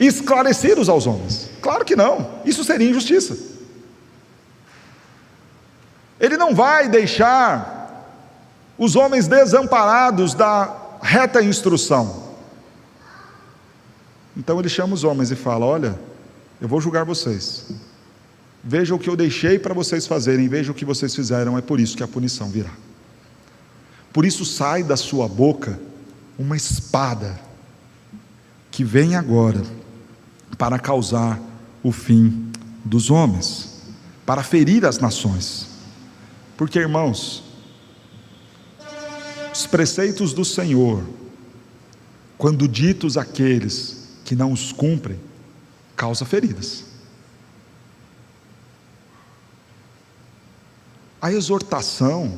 esclarecidos aos homens. Claro que não, isso seria injustiça. Ele não vai deixar os homens desamparados da reta instrução. Então ele chama os homens e fala: olha, eu vou julgar vocês, veja o que eu deixei para vocês fazerem, veja o que vocês fizeram, é por isso que a punição virá. Por isso sai da sua boca uma espada, que vem agora para causar o fim dos homens, para ferir as nações. Porque, irmãos, os preceitos do Senhor, quando ditos àqueles que não os cumprem, causa feridas. A exortação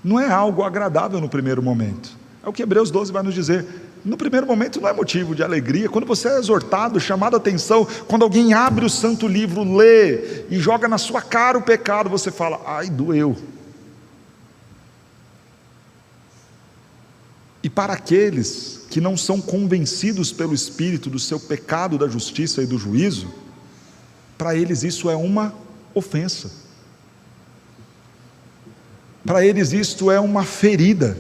não é algo agradável no primeiro momento. É o que Hebreus 12 vai nos dizer. No primeiro momento não é motivo de alegria. Quando você é exortado, chamado a atenção, quando alguém abre o santo livro, lê e joga na sua cara o pecado, você fala: ai, doeu. E para aqueles que não são convencidos pelo Espírito do seu pecado, da justiça e do juízo, para eles isso é uma ofensa. Para eles isto é uma ferida.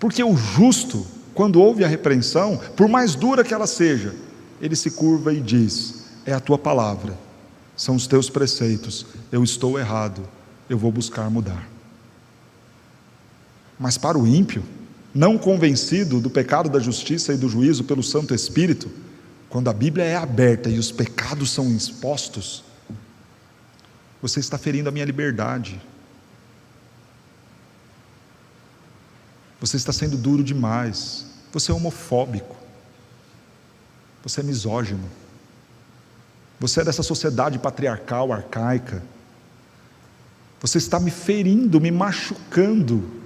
Porque o justo, quando ouve a repreensão, por mais dura que ela seja, ele se curva e diz: é a tua palavra, são os teus preceitos, eu estou errado, eu vou buscar mudar. Mas para o ímpio, não convencido do pecado, da justiça e do juízo pelo Santo Espírito, quando a Bíblia é aberta e os pecados são expostos, você está ferindo a minha liberdade. Você está sendo duro demais. Você é homofóbico. Você é misógino. Você é dessa sociedade patriarcal, arcaica. Você está me ferindo, me machucando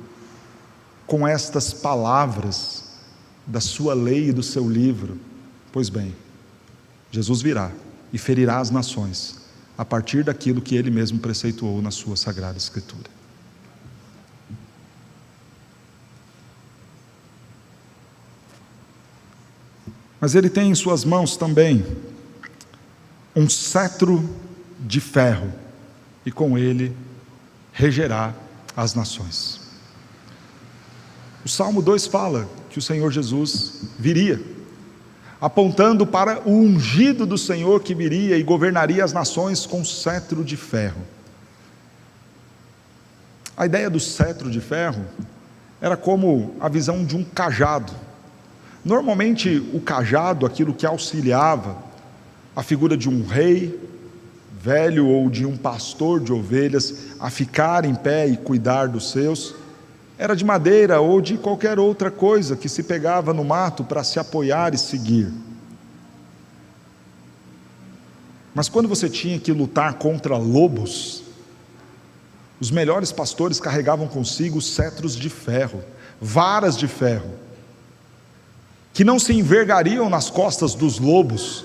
com estas palavras da sua lei e do seu livro. Pois bem, Jesus virá e ferirá as nações a partir daquilo que ele mesmo preceituou na sua Sagrada Escritura. Mas ele tem em suas mãos também um cetro de ferro, e com ele regerá as nações. O Salmo 2 fala que o Senhor Jesus viria, apontando para o ungido do Senhor que viria e governaria as nações com cetro de ferro. A ideia do cetro de ferro era como a visão de um cajado. Normalmente o cajado, aquilo que auxiliava a figura de um rei velho ou de um pastor de ovelhas a ficar em pé e cuidar dos seus, era de madeira ou de qualquer outra coisa que se pegava no mato para se apoiar e seguir. Mas quando você tinha que lutar contra lobos, os melhores pastores carregavam consigo cetros de ferro, varas de ferro, que não se envergariam nas costas dos lobos,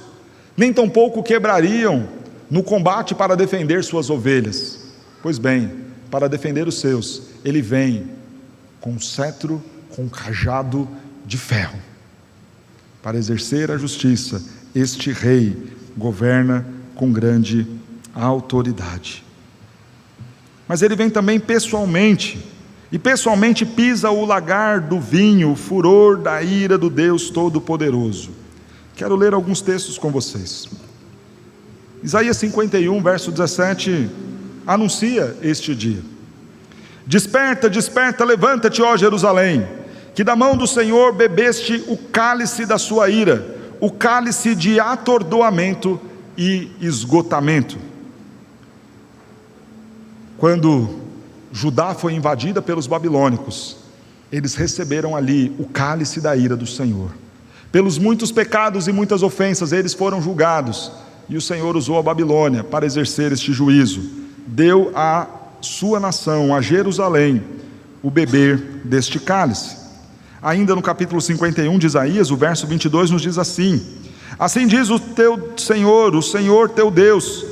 nem tampouco quebrariam no combate para defender suas ovelhas. Pois bem, para defender os seus, ele vem com um cetro com cajado de ferro. Para exercer a justiça, este rei governa com grande autoridade. Mas ele vem também pessoalmente, e pessoalmente pisa o lagar do vinho, o furor da ira do Deus Todo-Poderoso. Quero ler alguns textos com vocês. Isaías 51, verso 17, anuncia este dia. Desperta, desperta, levanta-te, ó Jerusalém, que da mão do Senhor bebeste o cálice da sua ira, o cálice de atordoamento e esgotamento. Quando Judá foi invadida pelos babilônicos, eles receberam ali o cálice da ira do Senhor. Pelos muitos pecados e muitas ofensas eles foram julgados, e o Senhor usou a Babilônia para exercer este juízo. Deu à sua nação, a Jerusalém, o beber deste cálice. Ainda no capítulo 51 de Isaías, o verso 22 nos diz assim: assim diz o teu Senhor, o Senhor teu Deus,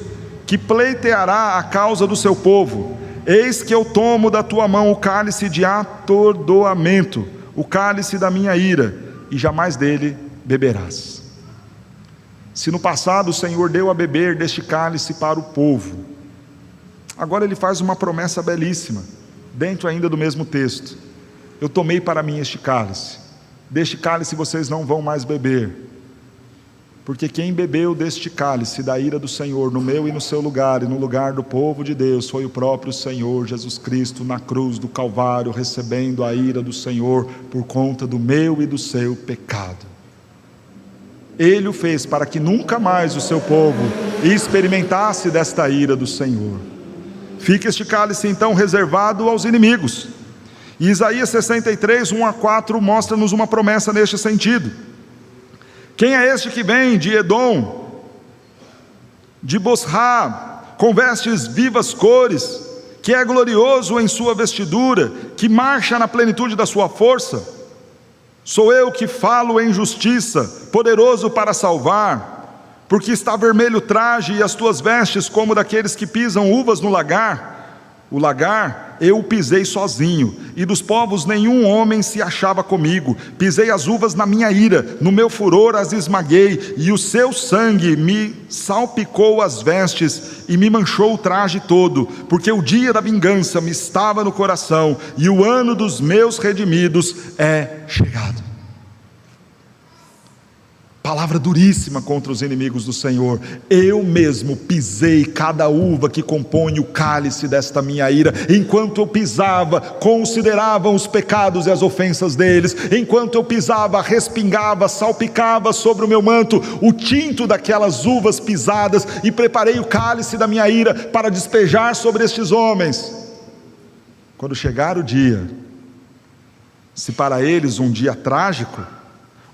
que pleiteará a causa do seu povo: eis que eu tomo da tua mão o cálice de atordoamento, o cálice da minha ira, e jamais dele beberás. Se no passado o Senhor deu a beber deste cálice para o povo, agora ele faz uma promessa belíssima, dentro ainda do mesmo texto: eu tomei para mim este cálice, deste cálice vocês não vão mais beber, porque quem bebeu deste cálice da ira do Senhor, no meu e no seu lugar, e no lugar do povo de Deus, foi o próprio Senhor Jesus Cristo, na cruz do Calvário, recebendo a ira do Senhor, por conta do meu e do seu pecado. Ele o fez para que nunca mais o seu povo experimentasse desta ira do Senhor. Fica este cálice então reservado aos inimigos. E Isaías 63, 1-4 mostra-nos uma promessa neste sentido. Quem é este que vem de Edom, de Bosra, com vestes vivas cores, que é glorioso em sua vestidura, que marcha na plenitude da sua força? Sou eu que falo em justiça, poderoso para salvar, porque está vermelho o traje e as tuas vestes como daqueles que pisam uvas no lagar. O lagar eu pisei sozinho, e dos povos nenhum homem se achava comigo. Pisei as uvas na minha ira, no meu furor as esmaguei, e o seu sangue me salpicou as vestes e me manchou o traje todo, porque o dia da vingança me estava no coração, e o ano dos meus redimidos é chegado. Palavra duríssima contra os inimigos do Senhor: eu mesmo pisei cada uva que compõe o cálice desta minha ira. Enquanto eu pisava, consideravam os pecados e as ofensas deles. Enquanto eu pisava, respingava, salpicava sobre o meu manto o tinto daquelas uvas pisadas, e preparei o cálice da minha ira para despejar sobre estes homens. Quando chegar o dia, se para eles um dia trágico,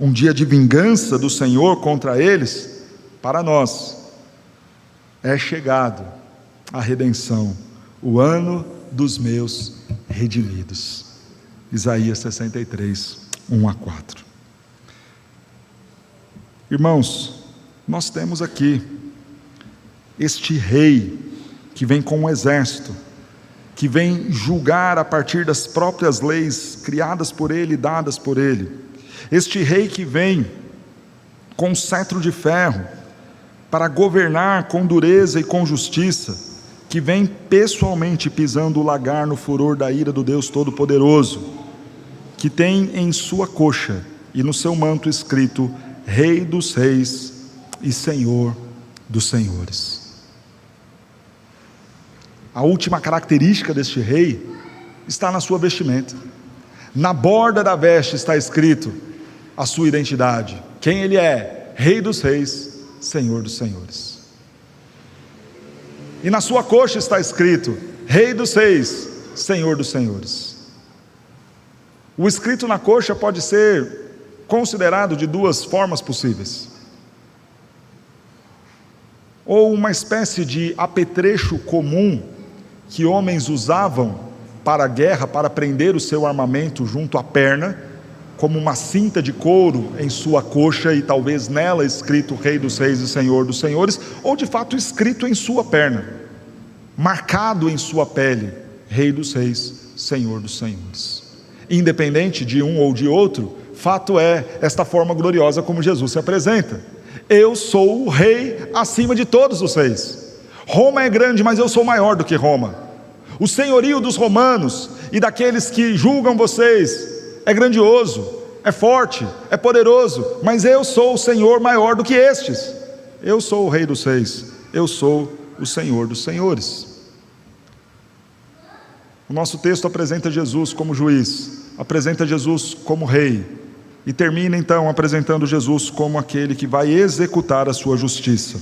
um dia de vingança do Senhor contra eles, para nós é chegado a redenção, o ano dos meus redimidos. Isaías 63, 1-4. Irmãos, nós temos aqui este rei que vem com um exército, que vem julgar a partir das próprias leis criadas por ele e dadas por ele. Este rei que vem com um cetro de ferro para governar com dureza e com justiça, que vem pessoalmente pisando o lagar no furor da ira do Deus Todo-Poderoso, que tem em sua coxa e no seu manto escrito: Rei dos Reis e Senhor dos Senhores. A última característica deste rei está na sua vestimenta. Na borda da veste está escrito a sua identidade, quem ele é: Rei dos Reis, Senhor dos Senhores. E na sua coxa está escrito: Rei dos Reis, Senhor dos Senhores. O escrito na coxa pode ser considerado de duas formas possíveis: ou uma espécie de apetrecho comum que homens usavam para a guerra, para prender o seu armamento junto à perna, como uma cinta de couro em sua coxa, e talvez nela escrito Rei dos Reis e Senhor dos Senhores, ou de fato escrito em sua perna, marcado em sua pele: Rei dos Reis, Senhor dos Senhores. independente de um ou de outro, fato é esta forma gloriosa como Jesus se apresenta: eu sou o rei acima de todos os reis. Roma é grande, mas eu sou maior do que Roma. O senhorio dos romanos e daqueles que julgam vocês é grandioso, é forte, é poderoso, mas eu sou o Senhor maior do que estes. Eu sou o rei dos reis, eu sou o Senhor dos senhores. O nosso texto apresenta Jesus como juiz, apresenta Jesus como rei, e termina então apresentando Jesus como aquele que vai executar a sua justiça.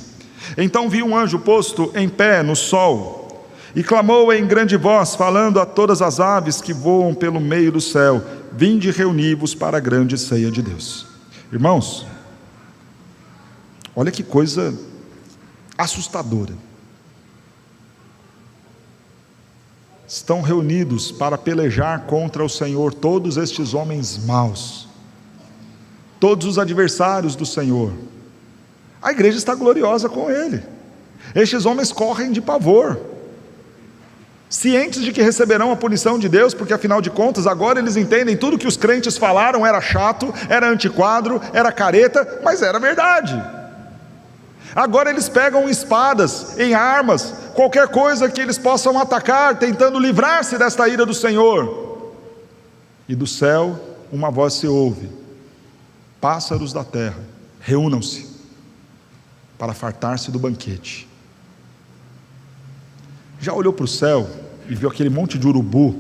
Então vi um anjo posto em pé no sol, e clamou em grande voz, falando a todas as aves que voam pelo meio do céu: vinde reuni-vos para a grande ceia de Deus. Irmãos, olha que coisa assustadora. Estão reunidos para pelejar contra o Senhor todos estes homens maus, todos os adversários do Senhor. A igreja está gloriosa com ele. Estes homens correm de pavor, cientes de que receberão a punição de Deus, porque afinal de contas agora eles entendem tudo que os crentes falaram era chato, era antiquadro, era careta, mas era verdade. Agora eles pegam espadas, em armas, qualquer coisa que eles possam atacar, tentando livrar-se desta ira do Senhor. E do céu uma voz se ouve: pássaros da terra, reúnam-se para fartar-se do banquete. Já olhou para o céu e viu aquele monte de urubu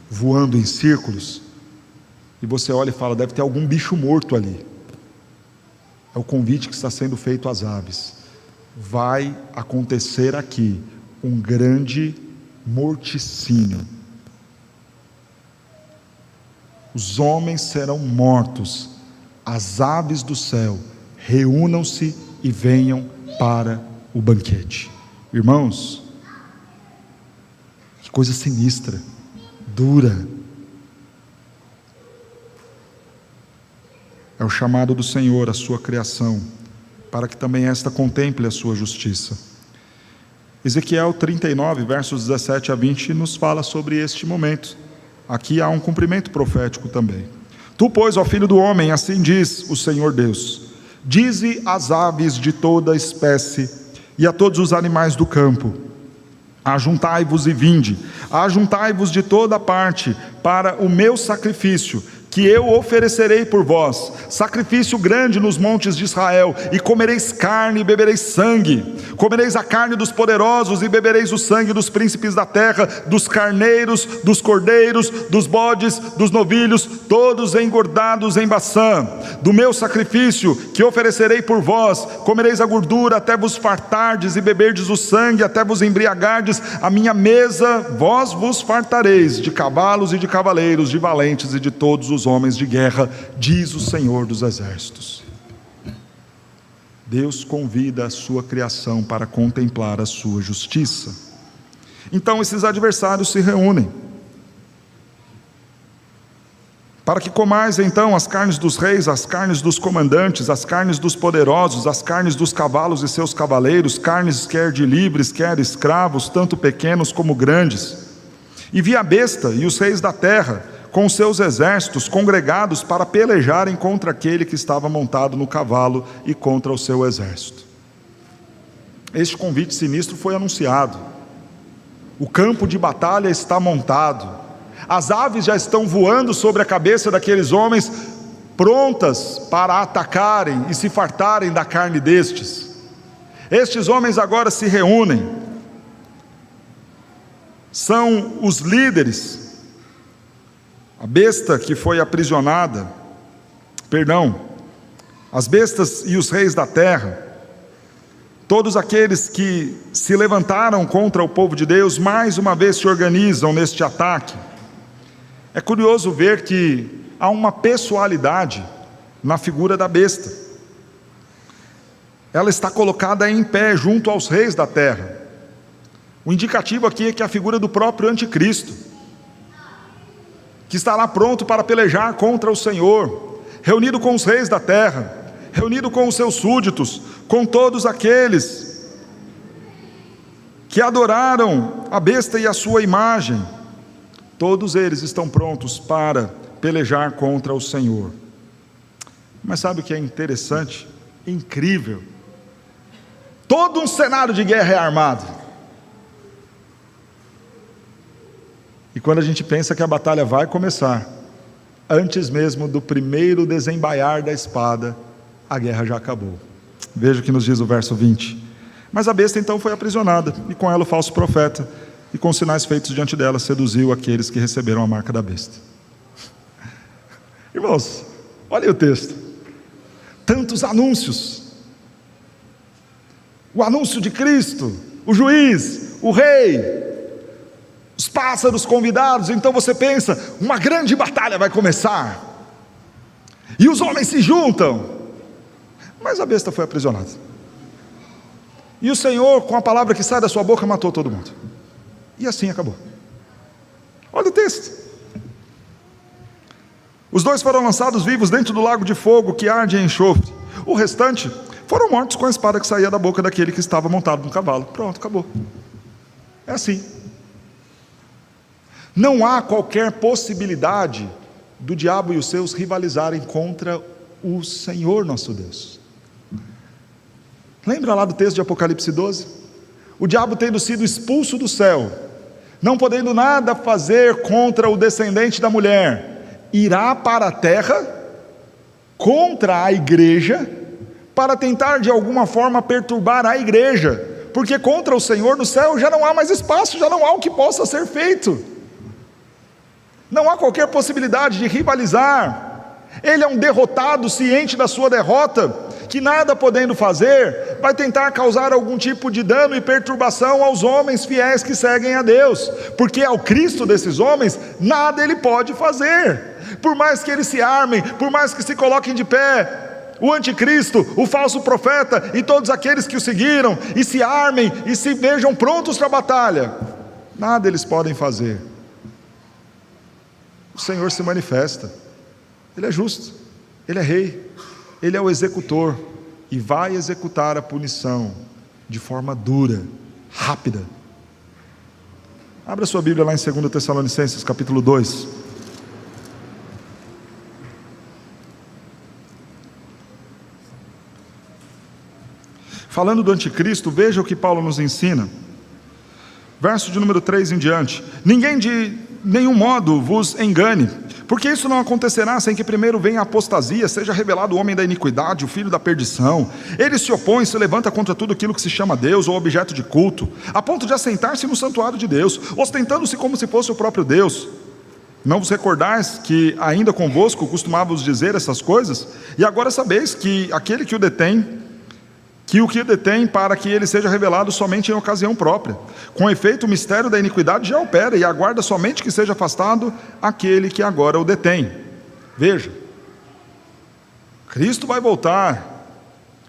voando em círculos? E você olha e fala: deve ter algum bicho morto ali. É o convite que está sendo feito às aves. Vai acontecer aqui um grande morticínio. Os homens serão mortos. As aves do céu, reúnam-se e venham para o banquete. Irmãos, que coisa sinistra, dura. É o chamado do Senhor à sua criação, para que também esta contemple a sua justiça. Ezequiel 39, versos 17 a 20, nos fala sobre este momento. Aqui há um cumprimento profético também. Tu, pois, ó filho do homem, assim diz o Senhor Deus: dize às aves de toda espécie e a todos os animais do campo: ajuntai-vos e vinde, ajuntai-vos de toda parte para o meu sacrifício, que eu oferecerei por vós, sacrifício grande nos montes de Israel, e comereis carne e bebereis sangue, comereis a carne dos poderosos e bebereis o sangue dos príncipes da terra, dos carneiros, dos cordeiros, dos bodes, dos novilhos, todos engordados em Baçã. Do meu sacrifício que oferecerei por vós, comereis a gordura até vos fartardes, e beberdes o sangue até vos embriagardes. A minha mesa vós vos fartareis de cavalos e de cavaleiros, de valentes e de todos os homens de guerra, diz o Senhor dos exércitos. Deus convida a sua criação para contemplar a sua justiça. Então esses adversários se reúnem para que comais então as carnes dos reis, as carnes dos comandantes, as carnes dos poderosos, as carnes dos cavalos e seus cavaleiros, carnes quer de livres, quer escravos, tanto pequenos como grandes. E vi a besta e os reis da terra com seus exércitos congregados para pelejarem contra aquele que estava montado no cavalo e contra o seu exército. Este convite sinistro foi anunciado. O campo de batalha está montado. As aves já estão voando sobre a cabeça daqueles homens, prontas para atacarem e se fartarem da carne destes. Estes homens agora se reúnem. São os líderes. A besta que foi aprisionada, as bestas e os reis da terra, todos aqueles que se levantaram contra o povo de Deus, mais uma vez se organizam neste ataque. É curioso ver que há uma pessoalidade na figura da besta. Ela está colocada em pé junto aos reis da terra. O indicativo aqui é que é a figura do próprio anticristo, que estará pronto para pelejar contra o Senhor, reunido com os reis da terra, reunido com os seus súditos, com todos aqueles que adoraram a besta e a sua imagem, Todos eles estão prontos para pelejar contra o Senhor. Mas sabe o que é interessante? Incrível. Todo um cenário de guerra é armado. E quando a gente pensa que a batalha vai começar, antes mesmo do primeiro desembaiar da espada, a guerra já acabou. Veja o que nos diz o verso 20. Mas a besta então foi aprisionada, e com ela o falso profeta, e com sinais feitos diante dela, seduziu aqueles que receberam a marca da besta. Irmãos, olha aí o texto. Tantos anúncios. O anúncio de Cristo, o juiz, o rei, os pássaros convidados. Então você pensa, uma grande batalha vai começar, e os homens se juntam, mas a besta foi aprisionada, e o Senhor, com a palavra que sai da sua boca, matou todo mundo, e assim acabou. Olha o texto. Os dois foram lançados vivos dentro do lago de fogo que arde em enxofre. O restante foram mortos com a espada que saía da boca daquele que estava montado no cavalo. Pronto, acabou. É assim. Não há qualquer possibilidade do diabo e os seus rivalizarem contra o Senhor nosso Deus. Lembra lá do texto de Apocalipse 12? O diabo tendo sido expulso do céu, não podendo nada fazer contra o descendente da mulher, irá para a terra contra a igreja, para tentar de alguma forma perturbar a igreja, porque contra o Senhor no céu já não há mais espaço, já não há o que possa ser feito. Não há qualquer possibilidade de rivalizar. Ele é um derrotado, ciente da sua derrota, que nada podendo fazer, vai tentar causar algum tipo de dano e perturbação aos homens fiéis que seguem a Deus, porque ao Cristo desses homens, nada ele pode fazer. Por mais que eles se armem, por mais que se coloquem de pé, o anticristo, o falso profeta e todos aqueles que o seguiram, e se armem e se vejam prontos para a batalha, nada eles podem fazer. O Senhor se manifesta, Ele é justo, Ele é rei, Ele é o executor, e vai executar a punição de forma dura, rápida. Abra sua Bíblia lá em 2 Tessalonicenses capítulo 2. Falando do anticristo, veja o que Paulo nos ensina. Verso de número 3 em diante. Ninguém de nenhum modo vos engane, porque isso não acontecerá sem que primeiro venha a apostasia, seja revelado o homem da iniquidade, o filho da perdição. Ele se opõe e se levanta contra tudo aquilo que se chama Deus ou objeto de culto, a ponto de assentar-se no santuário de Deus, ostentando-se como se fosse o próprio Deus. Não vos recordais que ainda convosco costumávamos dizer essas coisas? E agora sabeis que aquele que o detém, para que ele seja revelado somente em ocasião própria. Com efeito, o mistério da iniquidade já opera, e aguarda somente que seja afastado aquele que agora o detém. Veja, Cristo vai voltar,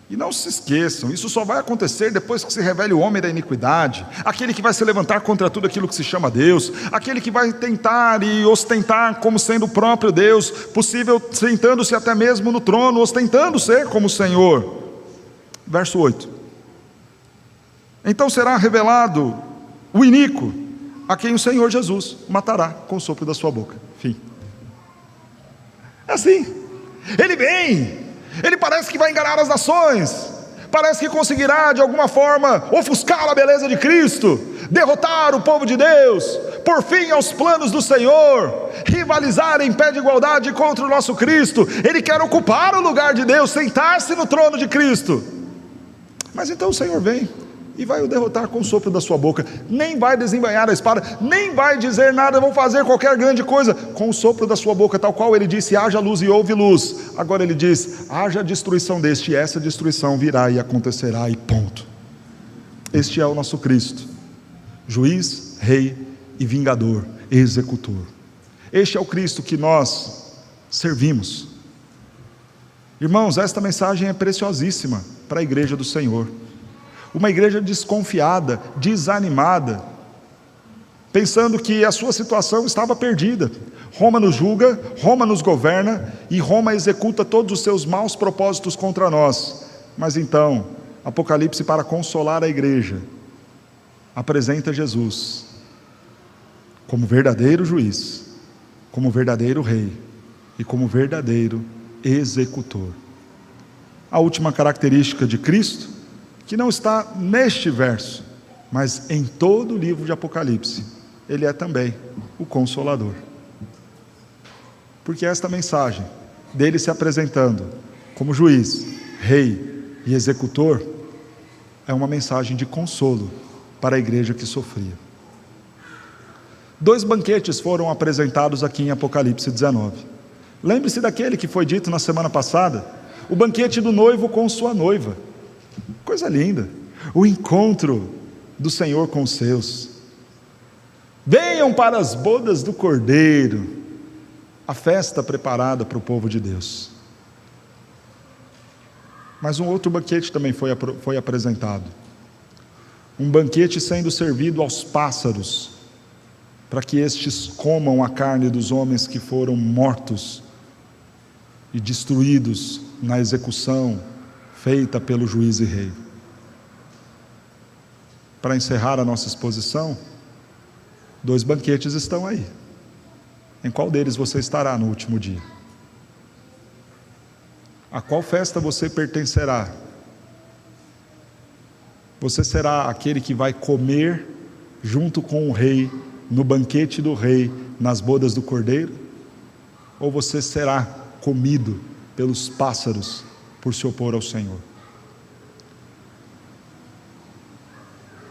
e não se esqueçam, isso só vai acontecer depois que se revele o homem da iniquidade, aquele que vai se levantar contra tudo aquilo que se chama Deus, aquele que vai tentar e ostentar como sendo o próprio Deus, possível sentando-se até mesmo no trono, ostentando ser como o Senhor. Verso 8. Então será revelado o iníquo, a quem o Senhor Jesus matará com o sopro da sua boca. Fim. É assim. Ele vem, ele parece que vai enganar as nações, parece que conseguirá de alguma forma ofuscar a beleza de Cristo, derrotar o povo de Deus, por fim aos planos do Senhor, rivalizar em pé de igualdade contra o nosso Cristo. Ele quer ocupar o lugar de Deus, sentar-se no trono de Cristo. Mas então o Senhor vem e vai o derrotar com o sopro da sua boca. Nem vai desembainhar a espada, nem vai dizer nada, vão fazer qualquer grande coisa. Com o sopro da sua boca, tal qual ele disse, haja luz e houve luz. Agora ele diz, haja destruição deste, e essa destruição virá e acontecerá, e ponto. Este é o nosso Cristo, juiz, rei e vingador, executor. Este é o Cristo que nós servimos. Irmãos, esta mensagem é preciosíssima para a igreja do Senhor. Uma igreja desconfiada, desanimada, pensando que a sua situação estava perdida. Roma nos julga, Roma nos governa, e Roma executa todos os seus maus propósitos contra nós. Mas então, Apocalipse, para consolar a igreja, apresenta Jesus como verdadeiro juiz, como verdadeiro rei e como verdadeiro executor. A última característica de Cristo, que não está neste verso, mas em todo o livro de Apocalipse, ele é também o Consolador. Porque esta mensagem dele se apresentando como juiz, rei e executor é uma mensagem de consolo para a igreja que sofria. 2 banquetes foram apresentados aqui em Apocalipse 19. Lembre-se daquele que foi dito na semana passada, o banquete do noivo com sua noiva. Coisa linda, o encontro do Senhor com os seus. Venham para as bodas do Cordeiro, a festa preparada para o povo de Deus. Mas um outro banquete também foi apresentado. Um banquete sendo servido aos pássaros, para que estes comam a carne dos homens que foram mortos e destruídos na execução feita pelo juiz e rei. Para encerrar a nossa exposição, 2 banquetes estão aí. Em qual deles você estará no último dia? A qual festa você pertencerá? Você será aquele que vai comer junto com o rei, no banquete do rei, nas bodas do Cordeiro? Ou você será comido pelos pássaros por se opor ao Senhor?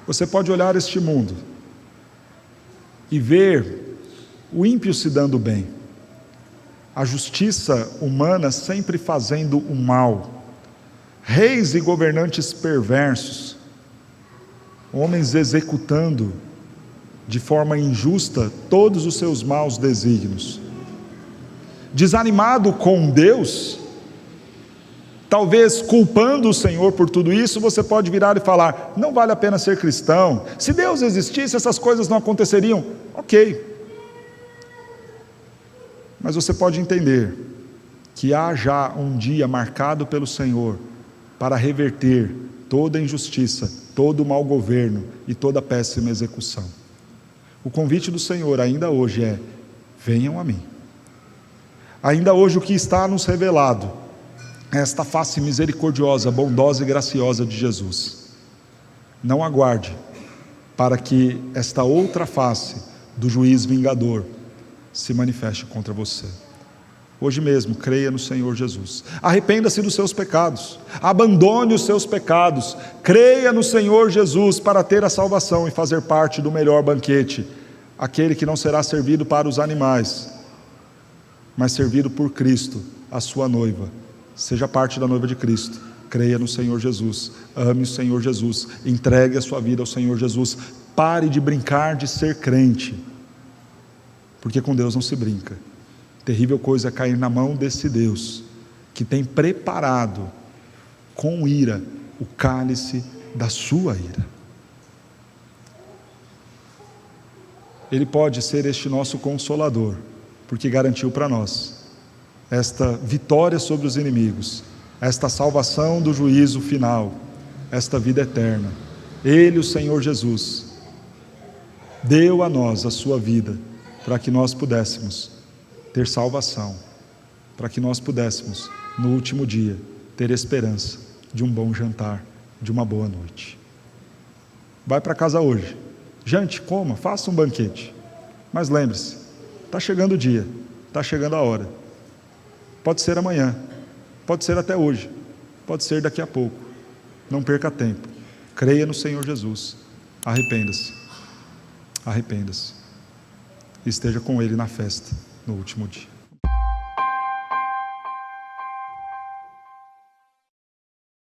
Você pode olhar este mundo e ver o ímpio se dando bem, a justiça humana sempre fazendo o mal, reis e governantes perversos, homens executando de forma injusta todos os seus maus desígnios. Desanimado com Deus, talvez culpando o Senhor por tudo isso, você pode virar e falar: não vale a pena ser cristão, se Deus existisse essas coisas não aconteceriam. Ok, mas você pode entender que há já um dia marcado pelo Senhor para reverter toda a injustiça, todo o mau governo e toda a péssima execução. O convite do Senhor ainda hoje é: venham a mim. Ainda hoje o que está nos revelado é esta face misericordiosa, bondosa e graciosa de Jesus. Não aguarde para que esta outra face do juiz vingador se manifeste contra você. Hoje mesmo, creia no Senhor Jesus. Arrependa-se dos seus pecados. Abandone os seus pecados. Creia no Senhor Jesus para ter a salvação e fazer parte do melhor banquete. Aquele que não será servido para os animais, mas servido por Cristo, a sua noiva. Seja parte da noiva de Cristo. Creia no Senhor Jesus. Ame o Senhor Jesus. Entregue a sua vida ao Senhor Jesus. Pare de brincar de ser crente, porque com Deus não se brinca. Terrível coisa é cair na mão desse Deus, que tem preparado com ira o cálice da sua ira. Ele pode ser este nosso consolador, porque garantiu para nós esta vitória sobre os inimigos, esta salvação do juízo final, esta vida eterna. Ele, o Senhor Jesus, deu a nós a sua vida, para que nós pudéssemos ter salvação, para que nós pudéssemos, no último dia, ter esperança de um bom jantar, de uma boa noite. Vai para casa hoje, jante, coma, faça um banquete, mas lembre-se, está chegando o dia, está chegando a hora. Pode ser amanhã, pode ser até hoje, pode ser daqui a pouco. Não perca tempo, creia no Senhor Jesus, arrependa-se, arrependa-se, e esteja com Ele na festa, no último dia.